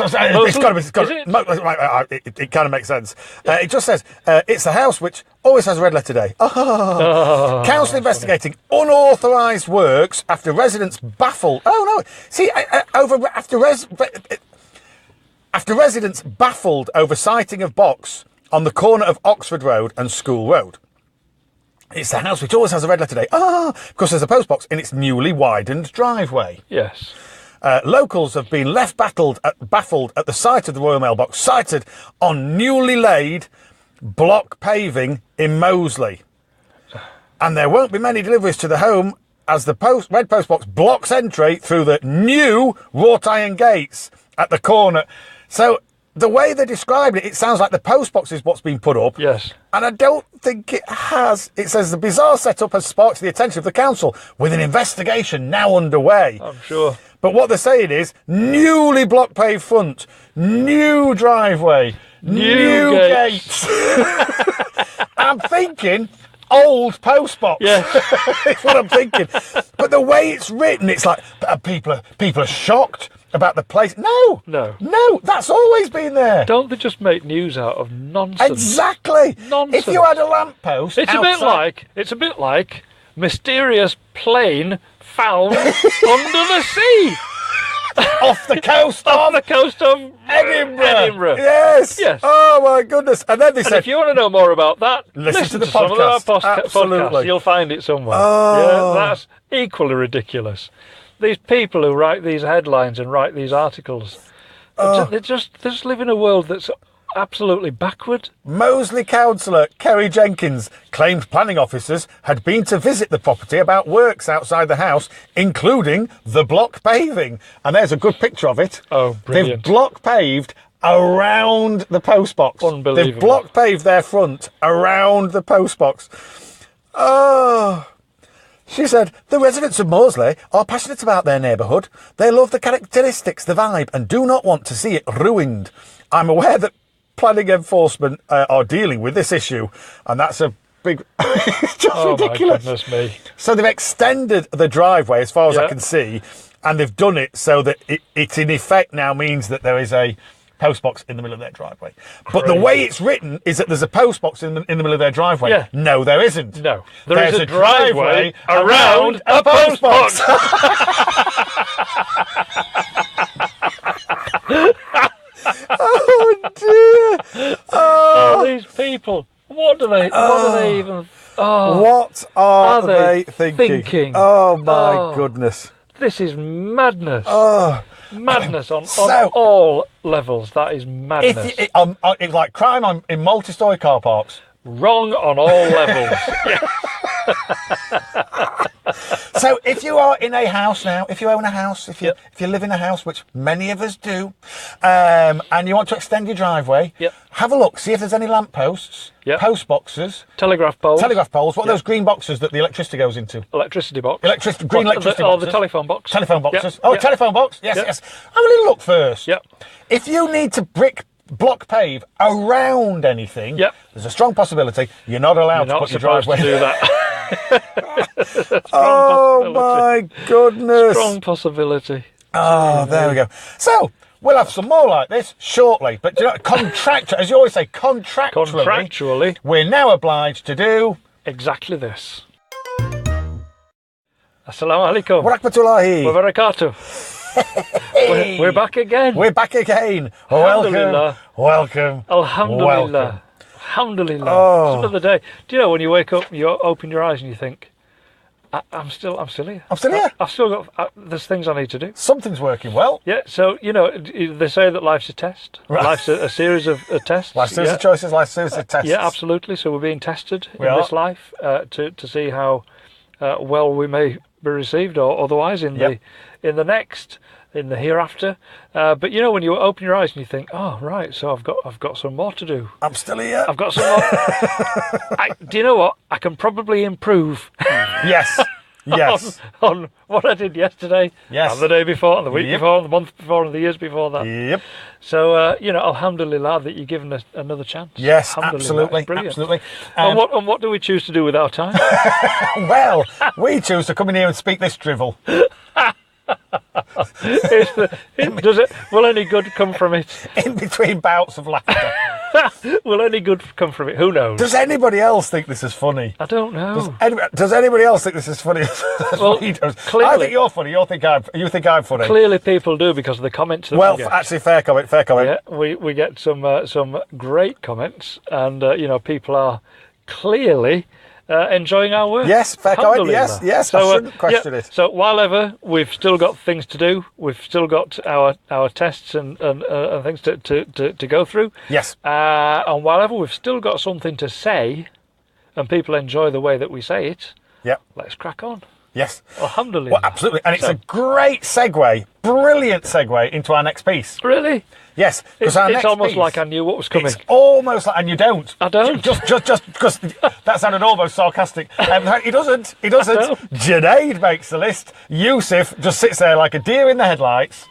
it kind of makes sense. It just says, it's the house which always has a red letter day. Council investigating unauthorised works after residents baffled. Oh, no. See, after residents baffled over sighting of box on the corner of Oxford Road and School Road. It's the house which always has a red letter day. Because there's a post box in its newly widened driveway. Yes. Locals have been left baffled at the sight of the Royal Mail box sited on newly laid block paving in Moseley. And there won't be many deliveries to the home as the red post box blocks entry through the new wrought iron gates at the corner. So the way they described it, it sounds like the post box is what's been put up. Yes. And I don't think it has. It says the bizarre setup has sparked the attention of the council with an investigation now underway. I'm sure. But what they're saying is newly block paved front, new driveway, new gates. I'm thinking old post box. Yes. That's what I'm thinking. But the way it's written, it's like people are shocked about the place. No, that's always been there. Don't they just make news out of nonsense? Exactly. Nonsense. If you had a lamppost, it's a bit like mysterious plane found under the sea. Off the coast of Edinburgh. Yes. Oh my goodness. And then they said, if you want to know more about that, listen to the some of our podcast. Absolutely. podcasts. You'll find it somewhere. Oh. Yeah, that's equally ridiculous. These people who write these headlines and write these articles, they just live in a world that's absolutely backward. Moseley councillor Kerry Jenkins claimed planning officers had been to visit the property about works outside the house, including the block paving. And there's a good picture of it. Oh, brilliant. They've block paved around the post box. Unbelievable. They've block paved their front around the post box. Oh. She said, the residents of Moseley are passionate about their neighbourhood. They love the characteristics, the vibe, and do not want to see it ruined. I'm aware that planning enforcement are dealing with this issue, and that's a big... It's just ridiculous. My goodness me. So they've extended the driveway, as far as I can see, and they've done it so that it in effect now means that there is a post box in the middle of their driveway. Crazy. But the way it's written is that there's a post box in the middle of their driveway. Yeah. No, there isn't. No. There's a driveway around a post box. Oh dear. These people. What do they even... what are they thinking? Oh my goodness. This is madness. Madness on all levels. That is madness. It's like crime in multi-storey car parks. Wrong on all levels. So if you are in a house now, if you own a house, if you live in a house, which many of us do, and you want to extend your driveway, have a look, see if there's any lampposts, post boxes, telegraph poles. What are those green boxes that the electricity goes into? Electricity box. Green electricity boxes. Or the telephone box. Telephone boxes. Telephone box. Yes. Have a little look first. If you need to block pave around anything, there's a strong possibility you're not allowed to put your driveway. To do that. Oh my goodness. Strong possibility. Oh, there we go. So, We'll have some more like this shortly. But do you know, as you always say, contractually, we're now obliged to do exactly this. Assalamu alaikum. Wa rahmatullahi wa barakatuh. We're back again. We're back again. Welcome. Alhamdulillah. Welcome. Alhamdulillah. Oh. It's another day. Do you know when you wake up, you open your eyes and you think, I'm still here. I'm still here. I've still got. There's things I need to do. Something's working well. Yeah. So you know, they say that life's a test. Right. Life's a series of tests. Life's a series of choices. Life's a series of tests. Yeah, absolutely. So we're being tested in this life to see how well we may be received or otherwise in the next, in the hereafter. But you know, when you open your eyes and you think, oh right, so I've got some more to do. I'm still here. I've got some more. Do you know what? I can probably improve. Yes. Yes. on what I did yesterday, and the day before, and the week before, and the month before, and the years before that. Yep. So, you know, alhamdulillah that you've given us another chance. Yes, absolutely. Absolutely. And what do we choose to do with our time? Well, we choose to come in here and speak this drivel. Will any good come from it? In between bouts of laughter. Will any good come from it? Who knows? Does anybody else think this is funny? I don't know. Does anybody else think this is funny? Well, clearly, I think you're funny. You think I'm funny. Clearly, people do because of the comments that we get. Actually, fair comment. Yeah, we get some great comments, and you know, people are clearly enjoying our work. Yes, fair comment. Yes. So, I shouldn't question it. So while ever we've still got things to do, we've still got our tests and things to go through. Yes. And while ever we've still got something to say, and people enjoy the way that we say it. Yep. Let's crack on. Yes. Alhamdulillah. Well, absolutely. And it's a great segue, brilliant segue into our next piece. Really? Yes. It's almost piece, like I knew what was coming. It's almost like, and you don't. I don't. Just because that sounded almost sarcastic. He doesn't. Junaid makes the list. Yusuf just sits there like a deer in the headlights,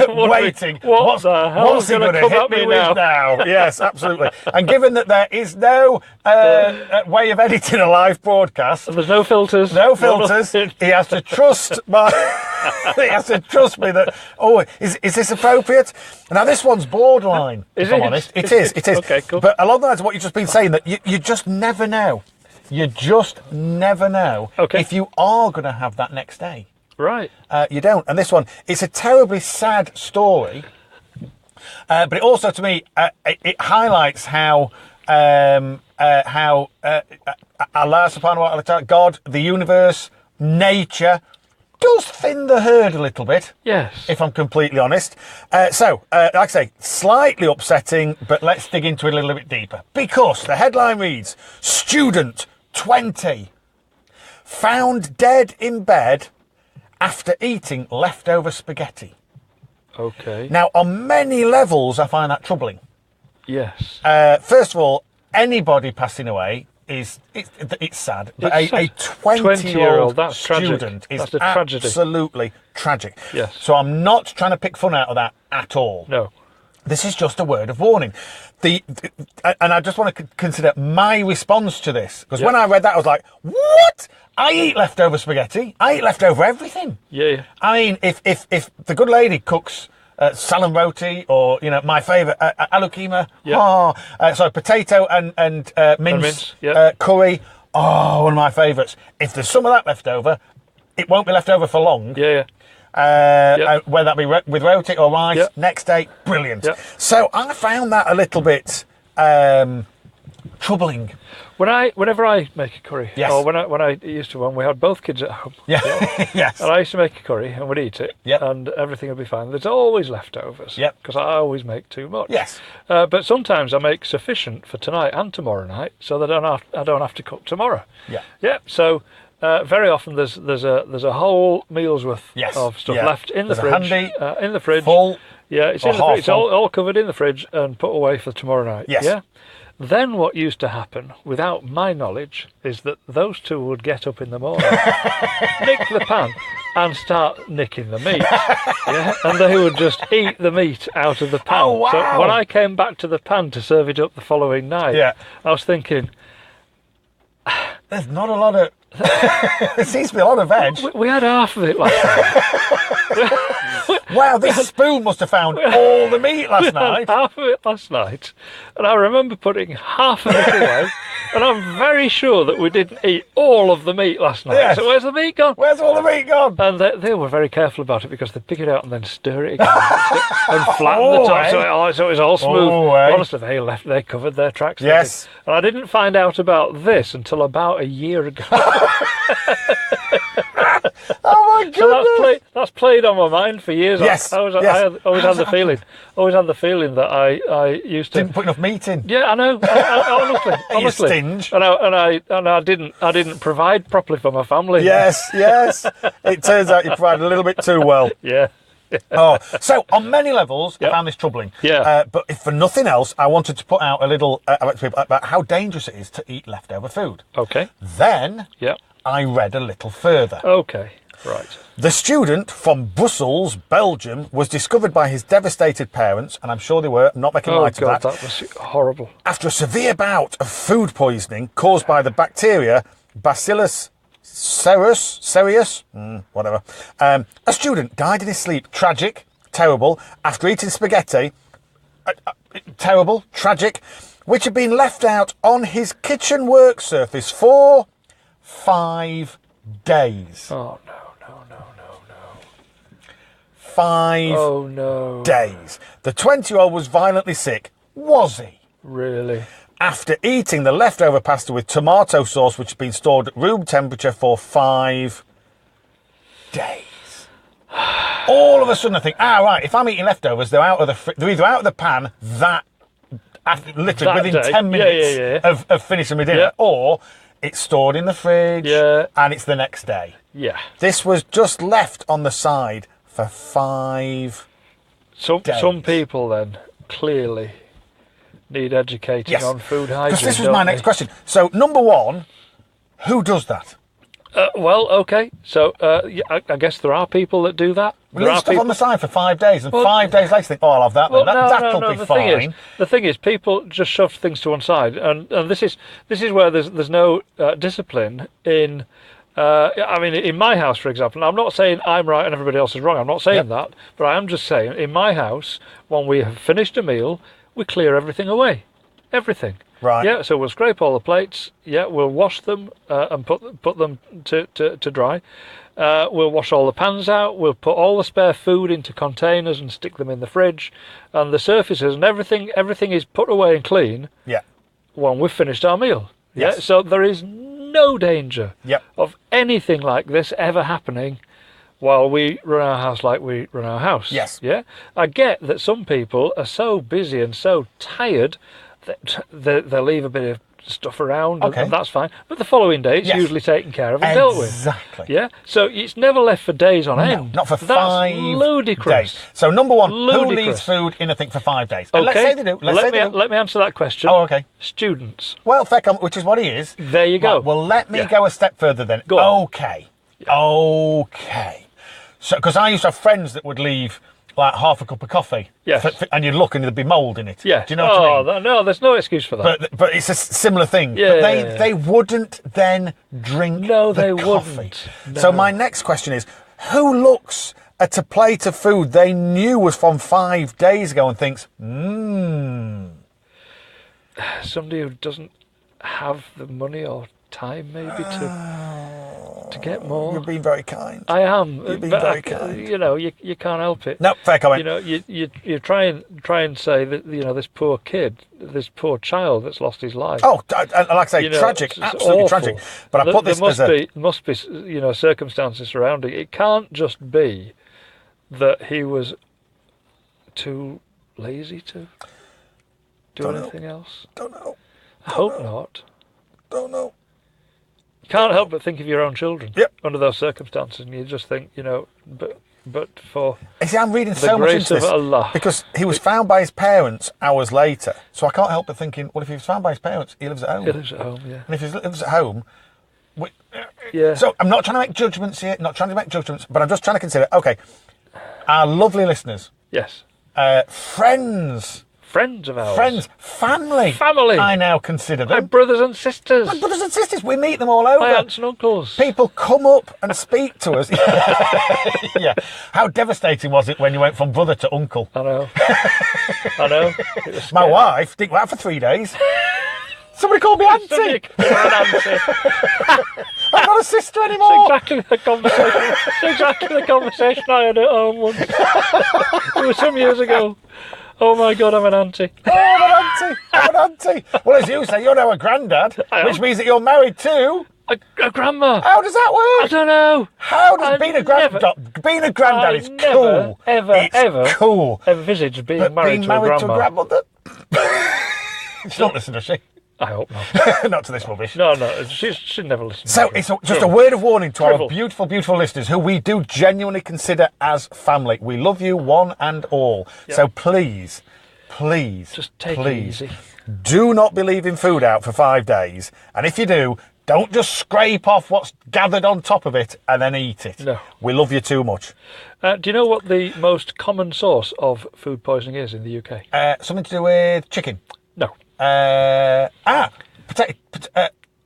waiting. What's he going to hit me with now? Yes, absolutely. And given that there is no way of editing a live broadcast, and there's no filters. He has to trust he has to trust me that. Oh, is this appropriate? Now this one's borderline. If I'm honest, it is. Okay, cool. But along the lines of what you've just been saying, that you just never know. You just never know if you are going to have that next day. Right. You don't. And this one, it's a terribly sad story, but it also, to me, it highlights how Allah subhanahu wa ta'ala, God, the universe, nature, does thin the herd a little bit. Yes. If I'm completely honest. So, like I say, slightly upsetting, but let's dig into it a little bit deeper. Because the headline reads, student 20 found dead in bed after eating leftover spaghetti. Okay. Now, on many levels, I find that troubling. Yes. First of all, anybody passing away it's sad, but a 20-year-old student is absolutely tragic. Yes. So I'm not trying to pick fun out of that at all. No. This is just a word of warning. And I just want to consider my response to this, because when I read that, I was like, what? I eat leftover spaghetti. I eat leftover everything. Yeah. I mean, if the good lady cooks salam roti, or my favourite aloo keema, so potato and mince curry, one of my favourites. If there's some of that left over, it won't be left over for long. Yeah. Whether that be with roti or rice, next day, brilliant. So I found that a little bit troubling. Whenever I make a curry, or when I used to, when we had both kids at home, yes, and I used to make a curry and we'd eat it, and everything would be fine. There's always leftovers, because I always make too much. Yes, but sometimes I make sufficient for tonight and tomorrow night, so that I don't have to cook tomorrow. Yeah. So. Very often there's a whole meal's worth of stuff left in the fridge. In the fridge. Full. Yeah, it's in the fridge. It's all covered in the fridge and put away for tomorrow night. Yes. Yeah. Then what used to happen, without my knowledge, is that those two would get up in the morning, nick the pan, and start nicking the meat. And they would just eat the meat out of the pan. Oh, wow. So when I came back to the pan to serve it up the following night, I was thinking, there's not a lot of There seems to be a lot of veg. We had half of it last night. Wow, this spoon must have found all the meat last night. Half of it last night. And I remember putting half of it away. And I'm very sure that we didn't eat all of the meat last night. Yes. So where's the meat gone? Where's all the meat gone? And they were very careful about it because they pick it out and then stir it again and flatten the top so it was all smooth. Honestly, they covered their tracks. Yes. And I didn't find out about this until about a year ago. Oh my goodness! So that's played on my mind for years. Yes. I always had the feeling. Always had the feeling that I used to didn't put enough meat in. Yeah, I know. Honestly, stinge. And I didn't provide properly for my family. Yes. It turns out you provided a little bit too well. Yeah. Oh, so on many levels, I found this troubling. Yeah. But if for nothing else, I wanted to put out a little about how dangerous it is to eat leftover food. Okay. Then I read a little further. Okay. Right. The student from Brussels, Belgium, was discovered by his devastated parents, and I'm sure they were, I'm not making light of that. That was horrible. After a severe bout of food poisoning caused by the bacteria Bacillus cereus, whatever. A student died in his sleep. Tragic, terrible, after eating spaghetti. Terrible, tragic, which had been left out on his kitchen work surface for 5 days. Oh, no. 5 days. The 20-year-old was violently sick. Was he? Really? After eating the leftover pasta with tomato sauce, which had been stored at room temperature for 5 days. All of a sudden I think, right, if I'm eating leftovers, they're either out of the pan literally within 10 minutes of finishing my dinner, or it's stored in the fridge and it's the next day. Yeah. This was just left on the side for 5 days. Some people then clearly need educating on food hygiene. Because this was my next question. So, number one, who does that? Well, okay. So, I guess there are people that do that. Leave stuff on the side for 5 days, and 5 days later think, I'll have that then. That'll be fine. The thing is, people just shove things to one side, and this is where there's no discipline in. I mean, in my house, for example, and I'm not saying I'm right and everybody else is wrong. I'm not saying that, but I am just saying, in my house, when we have finished a meal, we clear everything away, everything. Right. Yeah. So we'll scrape all the plates. Yeah. We'll wash them and put them to dry. We'll wash all the pans out. We'll put all the spare food into containers and stick them in the fridge, and the surfaces and everything is put away and clean. Yeah. When we've finished our meal. Yes. Yeah. So there is no danger of anything like this ever happening while we run our house like we run our house. Yes. Yeah. I get that some people are so busy and so tired that they leave a bit of stuff around, and that's fine. But the following day, it's usually taken care of and dealt with. Exactly. Yeah. So it's never left for days on end. Not for That's 5 ludicrous. days. So number one, Ludicrous. who leaves food in a thing for 5 days? Okay. And let's say they do. Let me answer that question. Oh, okay. Students. Well, fair comment, which is what he is. There you go. Right, well, let me go a step further then. Go on. Okay. So, because I used to have friends that would leave like half a cup of coffee. Yes. And you'd look and there'd be mould in it. Yeah. Do you know what I mean? No, there's no excuse for that. But it's a similar thing. Yeah. But they wouldn't then drink the coffee. Wouldn't. No. So my next question is, who looks at a plate of food they knew was from 5 days ago and thinks, Somebody who doesn't have the money or time maybe to get more. You're being very kind. I am. You're being very kind. You know, you can't help it. No, fair comment. You know, you try and say that, you know, this poor kid, this poor child that's lost his life. Oh, like I say, tragic, absolutely awful. tragic. But I put this as must be, you know, circumstances surrounding it. It can't just be that he was too lazy to do anything else. Don't know. I hope not. Don't know. You can't help but think of your own children Yep. under those circumstances, and you just think, you know, but for you see, I'm reading the so much grace into of this Allah. because he was found by his parents hours later. So I can't help but thinking, well, if he was found by his parents, he lives at home. He lives at home, yeah. And if he lives at home, Yeah. So I'm not trying to make judgments here, but I'm just trying to consider, okay, our lovely listeners, Yes. friends friends of ours. Friends, family. Family. I now consider them. My brothers and sisters. My brothers and sisters, we meet them all over. My aunts and uncles. People come up and speak to us. Yeah. How devastating was it when you went from brother to uncle? I know. I know. My wife didn't go out for 3 days. Somebody called me auntie. Somebody called an auntie. I'm not a sister anymore. It's exactly the conversation I had at home once. It was some years ago. Oh my God, I'm an auntie. Oh, I'm an auntie. Well, as you say, you're now a granddad, which means that you're married to a grandma. How does that work? I don't know. How does being a granddad is cool? Ever cool. Envisaged being married to a grandmother. She don't listen, does she? I hope not. Not to this rubbish. No, she'd never listen. So it's just a word of warning to our beautiful, beautiful listeners who we do genuinely consider as family. We love you one and all. Yep. So please, just take it easy. Do not be leaving food out for 5 days. And if you do, don't just scrape off what's gathered on top of it and then eat it. No. We love you too much. Do you know what the most common source of food poisoning is in the UK? Something to do with chicken. No. Rice.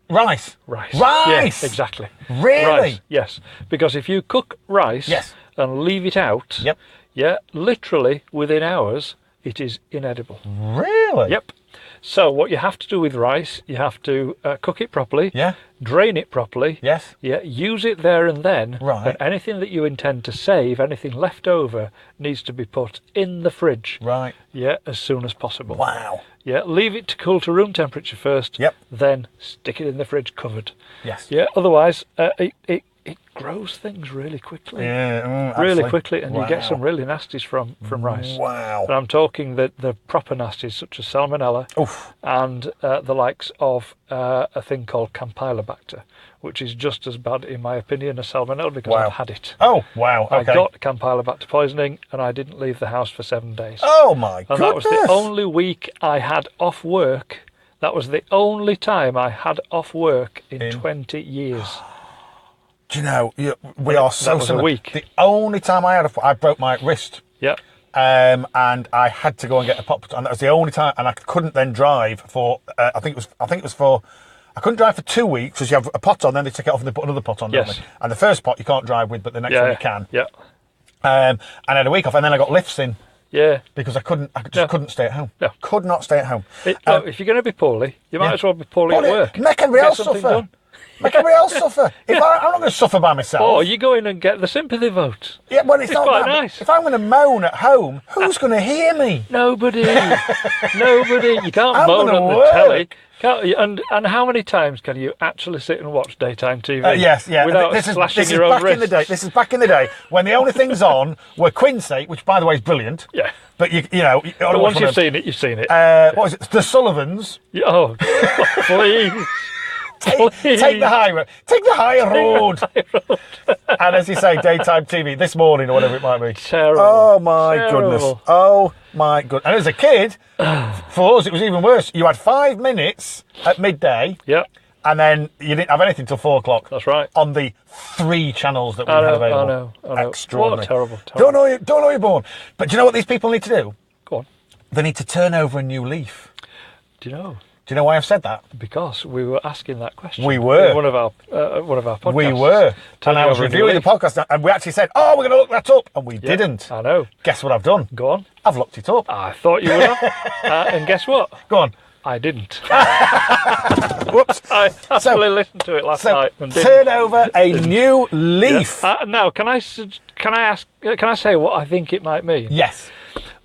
Rice. Rice. Yeah, exactly. Really? Rice, yes. Because if you cook rice and leave it out, literally within hours, it is inedible. Really? Yep. So what you have to do with rice, you have to cook it properly, drain it properly, use it there and then, and anything that you intend to save, anything left over, needs to be put in the fridge, as soon as possible. Wow. Yeah, leave it to cool to room temperature first, then stick it in the fridge covered. Yes. Yeah, otherwise it grows things really quickly. Yeah, really quickly, and you get some really nasties from rice. Wow. And I'm talking the proper nasties such as salmonella and the likes of a thing called Campylobacter, which is just as bad, in my opinion, as salmonella because I've had it. Oh, wow. Okay. I got Campylobacter poisoning and I didn't leave the house for 7 days. Oh, my goodness. And that was the only week I had off work. That was the only time I had off work in 20 years. Do you know, we are so similar. A week. The only time I broke my wrist. Yeah. And I had to go and get a pop, and that was the only time. And I couldn't then drive for. I think it was for. I couldn't drive for 2 weeks because you have a pot on, then they take it off and they put another pot on. Yes. Don't they? And the first pot you can't drive with, but the next one you can. Yeah. And I had a week off, and then I got lifts in. Yeah. Because I couldn't stay at home. No. Could not stay at home. Look, if you're going to be poorly, you might as well be poorly at work. Make everybody else suffer. Done. Make everybody else suffer. I'm not going to suffer by myself. Oh, you go in and get the sympathy vote. Yeah, well, it's not quite that. Nice. If I'm going to moan at home, who's going to hear me? Nobody. Nobody. You can't moan at the telly. And how many times can you actually sit and watch daytime TV? Yes. Without slashing your own wrist? This is back in the day when the only things on were Quincy, which by the way is brilliant. Yeah. But you know. But once you've seen it, you've seen it. What was it? The Sullivans. Oh, please. Take the high road. Take the high road. And as you say, daytime TV this morning or whatever it might be. Terrible. Oh my goodness. Oh my god. And as a kid, for us it was even worse. You had 5 minutes at midday. Yeah. And then you didn't have anything till 4 o'clock. That's right. On the 3 channels that we had available. I know. Extraordinary. What a terrible. Don't know you're born. But do you know what these people need to do? Go on. They need to turn over a new leaf. Do you know? Do you know why I've said that? Because we were asking that question. We were. In one of our podcasts. We were. And I was reviewing the podcast and we actually said, we're going to look that up. And we didn't. I know. Guess what I've done? Go on. I've looked it up. I thought you would have. And guess what? Go on. I didn't. Whoops. I actually listened to it last night and didn't. Turn over a new leaf. Now, can I say what I think it might mean? Yes.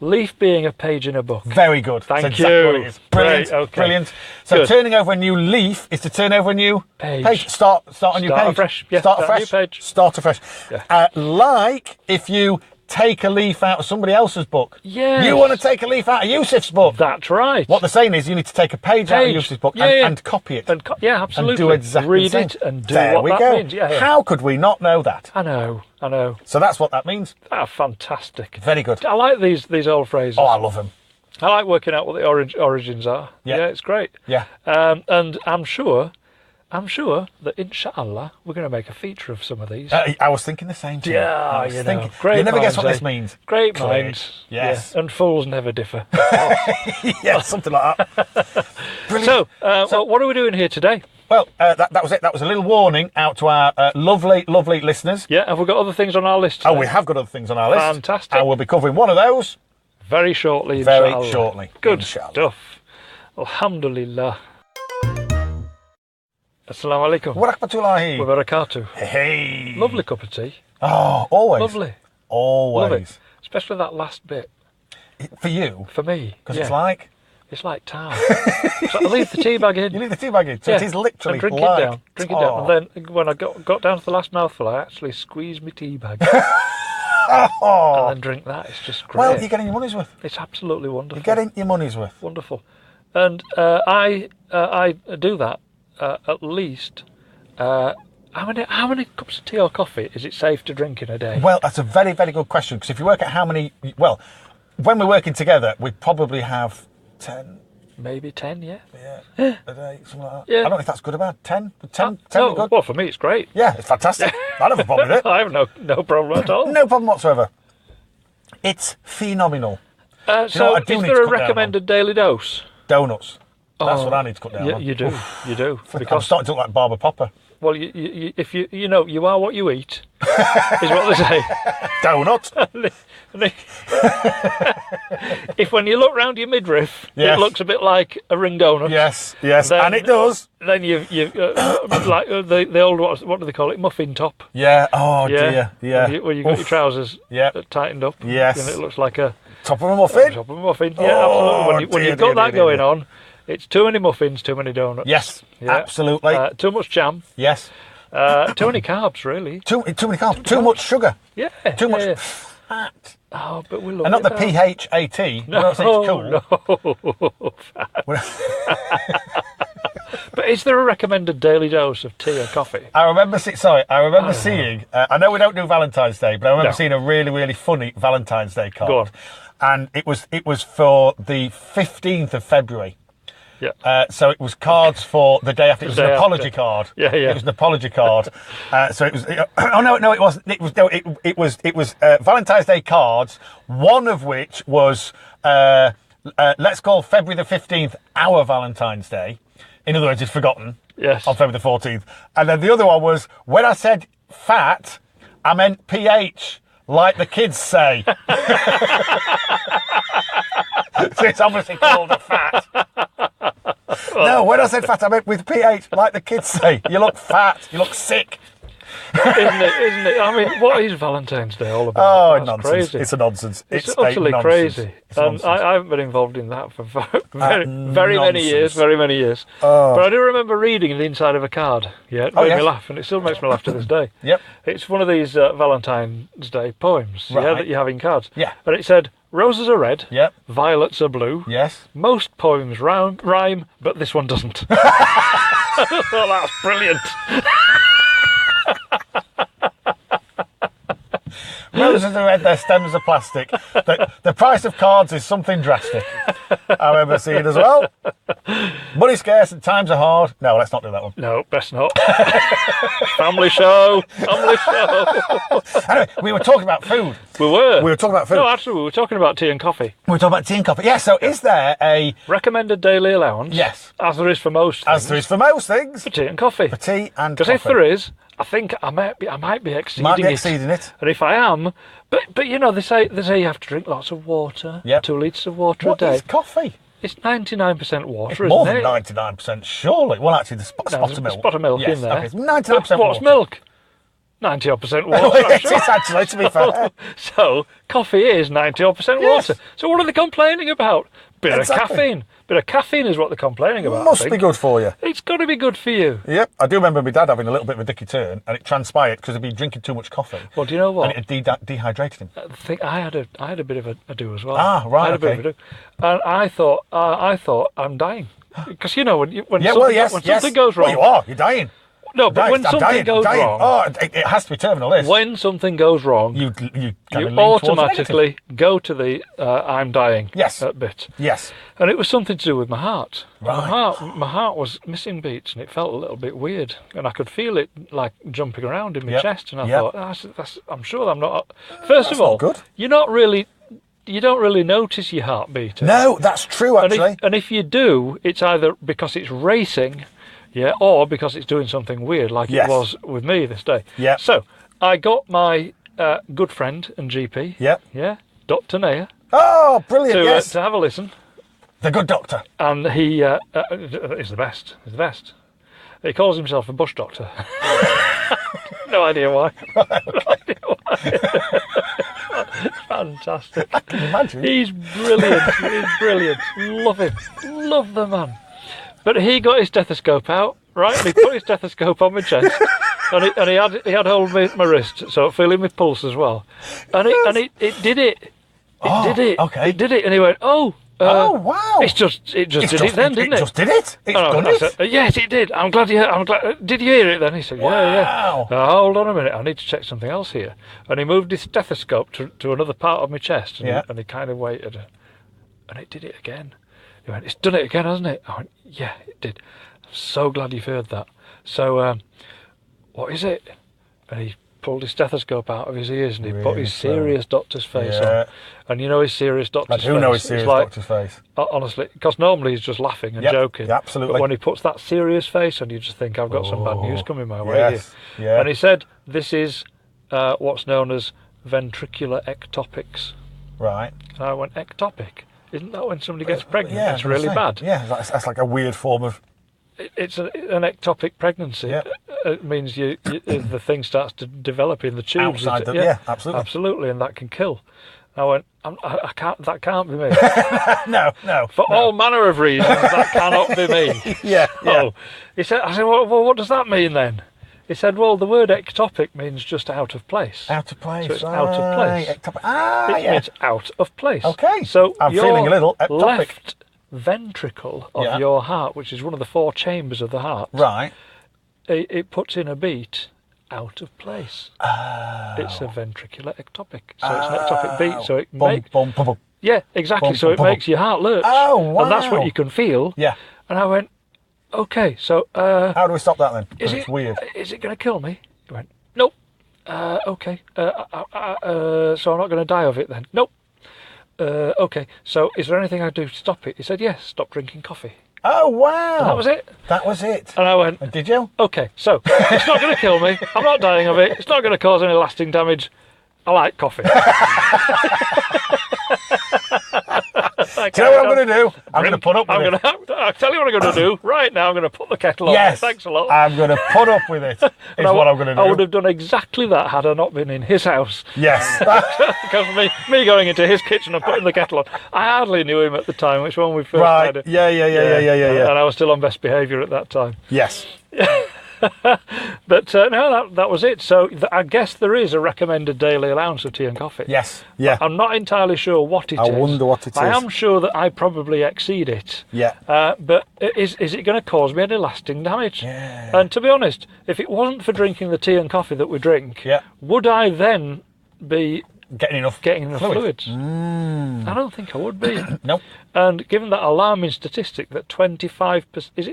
Leaf being a page in a book. Very good. Thank That's you. Exactly what it is. Brilliant. Right, okay. Brilliant. So good. Turning over a new leaf is to turn over a new page. Start a new page. Afresh. Yeah, Start afresh. New page. Start afresh. Yeah. Like if you take a leaf out of somebody else's book. Yes. You want to take a leaf out of Yusuf's book. That's right. What they're saying is you need to take a page out of Yusuf's book and copy it. Yeah, absolutely. And do exactly Read the same. it and do there what we that go. means. Yeah. How could we not know that? I know. So that's what that means. Fantastic. Very good. I like these old phrases. Oh, I love them. I like working out what the origins are. Yeah, it's great. Yeah. And I'm sure I'm sure that, inshallah, we're going to make a feature of some of these. I was thinking the same thing. Yeah, you know. Great you never minds, guess what this means. Great Click. minds. Yes. Yeah. And fools never differ. Yeah, something like that. Brilliant. So, what are we doing here today? Well, that was it. That was a little warning out to our lovely, lovely listeners. Yeah, have we got other things on our list today? Oh, we have got other things on our list. Fantastic. And we'll be covering one of those very shortly, very inshallah. shortly. Good inshallah. stuff. Alhamdulillah. Assalamu alaikum. Wa rahmatullahi. Wa barakatuh. Hey. Lovely cup of tea. Oh, always. Lovely. Always. Love it. Especially that last bit. For you? For me. Because yeah. it's like? It's like tar. So I leave the tea bag in. You leave the tea bag in. So it is literally and drink like... it down. Drink it down. And then when I got down to the last mouthful, I actually squeezed my tea bag. And then drink that. It's just great. Well, you're getting your money's worth. It's absolutely wonderful. You're getting your money's worth. Wonderful. And I do that at least. How many cups of tea or coffee is it safe to drink in a day? Well, that's a very, very good question. Because if you work out how many... Well, when we're working together, we probably have 10... Maybe 10, yeah. Yeah, a day, something like that. Yeah. I don't know if that's good or bad. 10? 10 no, good? well, for me, it's great. Yeah, it's fantastic. I don't have a problem with it. I have no problem at all. No problem whatsoever. It's phenomenal. So, is there a recommended daily dose? Donuts. That's what I need to cut down on. You do. You do. I'm starting to look like Barbara Popper. Well, if you know, you are what you eat, is what they say. Donut. If when you look round your midriff, yes. it looks a bit like a ring donut. Yes, then, and it does. Then you like the old what do they call it? Muffin top. Yeah. Oh dear. Yeah. Where you got your trousers tightened up. Yes. And it looks like a top of a muffin. Top of a muffin. Yeah, absolutely. When you've got that going on. It's too many muffins, too many donuts. Yes, absolutely. Too much jam. Yes. Too many carbs, really. Too many carbs. Too much sugar. Yeah. Too much fat. Oh, but we love and it. not the PHAT. No, cool. No. But is there a recommended daily dose of tea or coffee? I remember seeing. I know we don't do Valentine's Day, but I remember seeing a really, really funny Valentine's Day card. Go on. And it was for the 15th of February. Yeah. So it was cards for the day after. It was an apology card. Yeah. It was an apology card. So it was. No, it wasn't. It was Valentine's Day cards. One of which was let's call February the 15th our Valentine's Day. In other words, it's forgotten. Yes. On February the 14th, and then the other one was when I said fat, I meant PH. Like the kids say. So it's obviously called a fat. No, when I said fat, I meant with PH, like the kids say. You look fat, you look sick. Isn't it? I mean, what is Valentine's Day all about? Oh, That's nonsense. crazy. It's a nonsense. It's utterly crazy. And I haven't been involved in that for very many years. Oh. But I do remember reading the inside of a card. Yeah, it made me laugh, and it still makes me laugh to this day. Yep. It's one of these Valentine's Day poems that you have in cards. Yeah. And it said, roses are red, yep. Violets are blue. Yes. Most poems rhyme, but this one doesn't. I thought that's brilliant. Roses are red, their stems are plastic. The price of cards is something drastic. I remember seeing as well. Money's scarce and times are hard. No, let's not do that one. No, best not. Family show. Anyway, we were talking about food. We were talking about food. No, actually, we were talking about tea and coffee. We were talking about tea and coffee. Yeah, so is there a... recommended daily allowance? Yes. As there is for most things. As there is for most things. For tea and coffee. For tea and coffee. Because if there is, I think I might be exceeding it. And if I am... But you know, they say you have to drink lots of water. Yep. 2 litres of water a day. What is coffee? It's 99% water, isn't it? More than 99%, surely. Well, actually, the spot of milk. Spot of milk in there. Okay, 99% water. What's milk? 90% water. It is actually, to be fair. So, coffee is 90% water. So what are they complaining about? Bit of caffeine. Bit of caffeine is what they're complaining about. Must be good for you. It's got to be good for you. Yep. I do remember my dad having a little bit of a dicky turn, and it transpired because he'd been drinking too much coffee. Well, do you know what? And it had dehydrated him. I think I had a bit of a do as well. Ah, right. I had a bit of a do. And I thought I'm dying. Because you know when something goes wrong. Well, you are. You're dying. No, but when something goes wrong... Oh, it has to be terminal, this. When something goes wrong, you automatically go to the I'm dying bit. Yes. And it was something to do with my heart. Right. My heart was missing beats, and it felt a little bit weird. And I could feel it like jumping around in my chest. And I thought, I'm sure I'm not... First of all, good. you don't really notice your heartbeat. No, that's true, actually. And if you do, it's either because it's racing, or because it's doing something weird, like it was with me this day. Yeah. So I got my good friend and GP. Yeah. Dr. Nair. Oh, brilliant! To have a listen. The good doctor. And he is the best. He's the best. He calls himself a bush doctor. No idea why. Fantastic. I can imagine. He's brilliant. Love him. Love the man. But he got his stethoscope out, right? And he put his stethoscope on my chest, and he had hold of my wrist, so feeling my pulse as well. And it did it. It did it. Okay. It did it, and he went, oh wow! It just did it then, didn't it? It just did it. It's done it. Said, yes, it did. I'm glad. Did you hear it then? He said, yeah. Hold on a minute. I need to check something else here. And he moved his stethoscope to another part of my chest, and he kind of waited, and it did it again. He went, it's done it again, hasn't it? I went, yeah, it did. I'm so glad you've heard that. So, what is it? And he pulled his stethoscope out of his ears and he put his serious doctor's face on. And you know his serious doctor's face? I do know his serious doctor's face. Honestly, because normally he's just laughing and joking. Yeah, absolutely. But when he puts that serious face on, you just think, I've got some bad news coming my way here. Yeah. And he said, this is what's known as ventricular ectopics. Right. And I went, ectopic? Isn't that when somebody gets pregnant? Yeah, it's really bad. Yeah, that's like a weird form of... It's an ectopic pregnancy. Yeah. It means the thing starts to develop in the tubes. Absolutely. Absolutely, and that can kill. I went, I can't. That can't be me. No. For all manner of reasons, that cannot be me. Yeah. Oh, I said, well, what does that mean then? He said, well, the word ectopic means just out of place. Out of place. So it's out of place. It means out of place. Okay. So I'm feeling a little ectopic. Left ventricle of your heart, which is one of the 4 chambers of the heart. Right. It puts in a beat out of place. It's a ventricular ectopic. So it's an ectopic beat. So it makes... Yeah, exactly. So it makes your heart lurch. Oh, wow. And that's what you can feel. Yeah. And I went, okay, so... how do we stop that then? Because it's weird. Is it going to kill me? He went, nope. Okay. So I'm not going to die of it then? Nope. Okay, so is there anything I do to stop it? He said, yes, stop drinking coffee. Oh, wow. And that was it. That was it. And I went... And did you? Okay, so it's not going to kill me. I'm not dying of it. It's not going to cause any lasting damage. I like coffee. Do you know what I'm going to do? I'm going to put up with it. I'll tell you what I'm going to do. Right now, I'm going to put the kettle on. Yes. Thanks a lot. I'm going to put up with it, is what I'm going to do. I would have done exactly that had I not been in his house. Yes. Because me going into his kitchen and putting the kettle on. I hardly knew him at the time, which one we first had it. Yeah. And I was still on best behaviour at that time. Yes. But no, that was it. So I guess there is a recommended daily allowance of tea and coffee. Yes, yeah. I'm not entirely sure what it is. I wonder what it is. I am sure that I probably exceed it. Yeah. But is it going to cause me any lasting damage? Yeah. And to be honest, if it wasn't for drinking the tea and coffee that we drink, would I then be getting enough fluids? I don't think I would be. Nope. And given that alarming statistic that 25%, is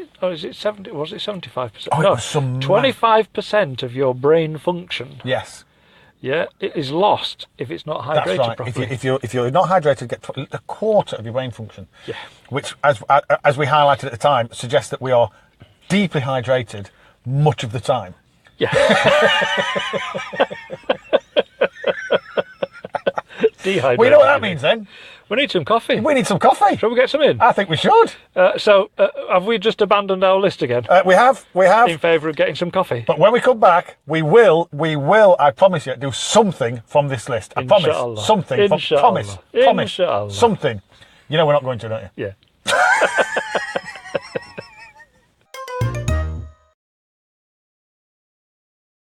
it 70? Was it 75%? Oh, no, it was some 25% of your brain function. Yes. Yeah, it is lost if it's not hydrated properly. If you're not hydrated, get a quarter of your brain function. Yeah. Which, as we highlighted at the time, suggests that we are deeply hydrated much of the time. Yeah. Dehydrated. Well, you know what that means then? We need some coffee. We need some coffee. Shall we get some in? I think we should. So, have we just abandoned our list again? We have. In favour of getting some coffee. But when we come back, we will, I promise you, do something from this list. I promise. Something. Promise. Inshallah. Something. You know we're not going to, don't you? Yeah.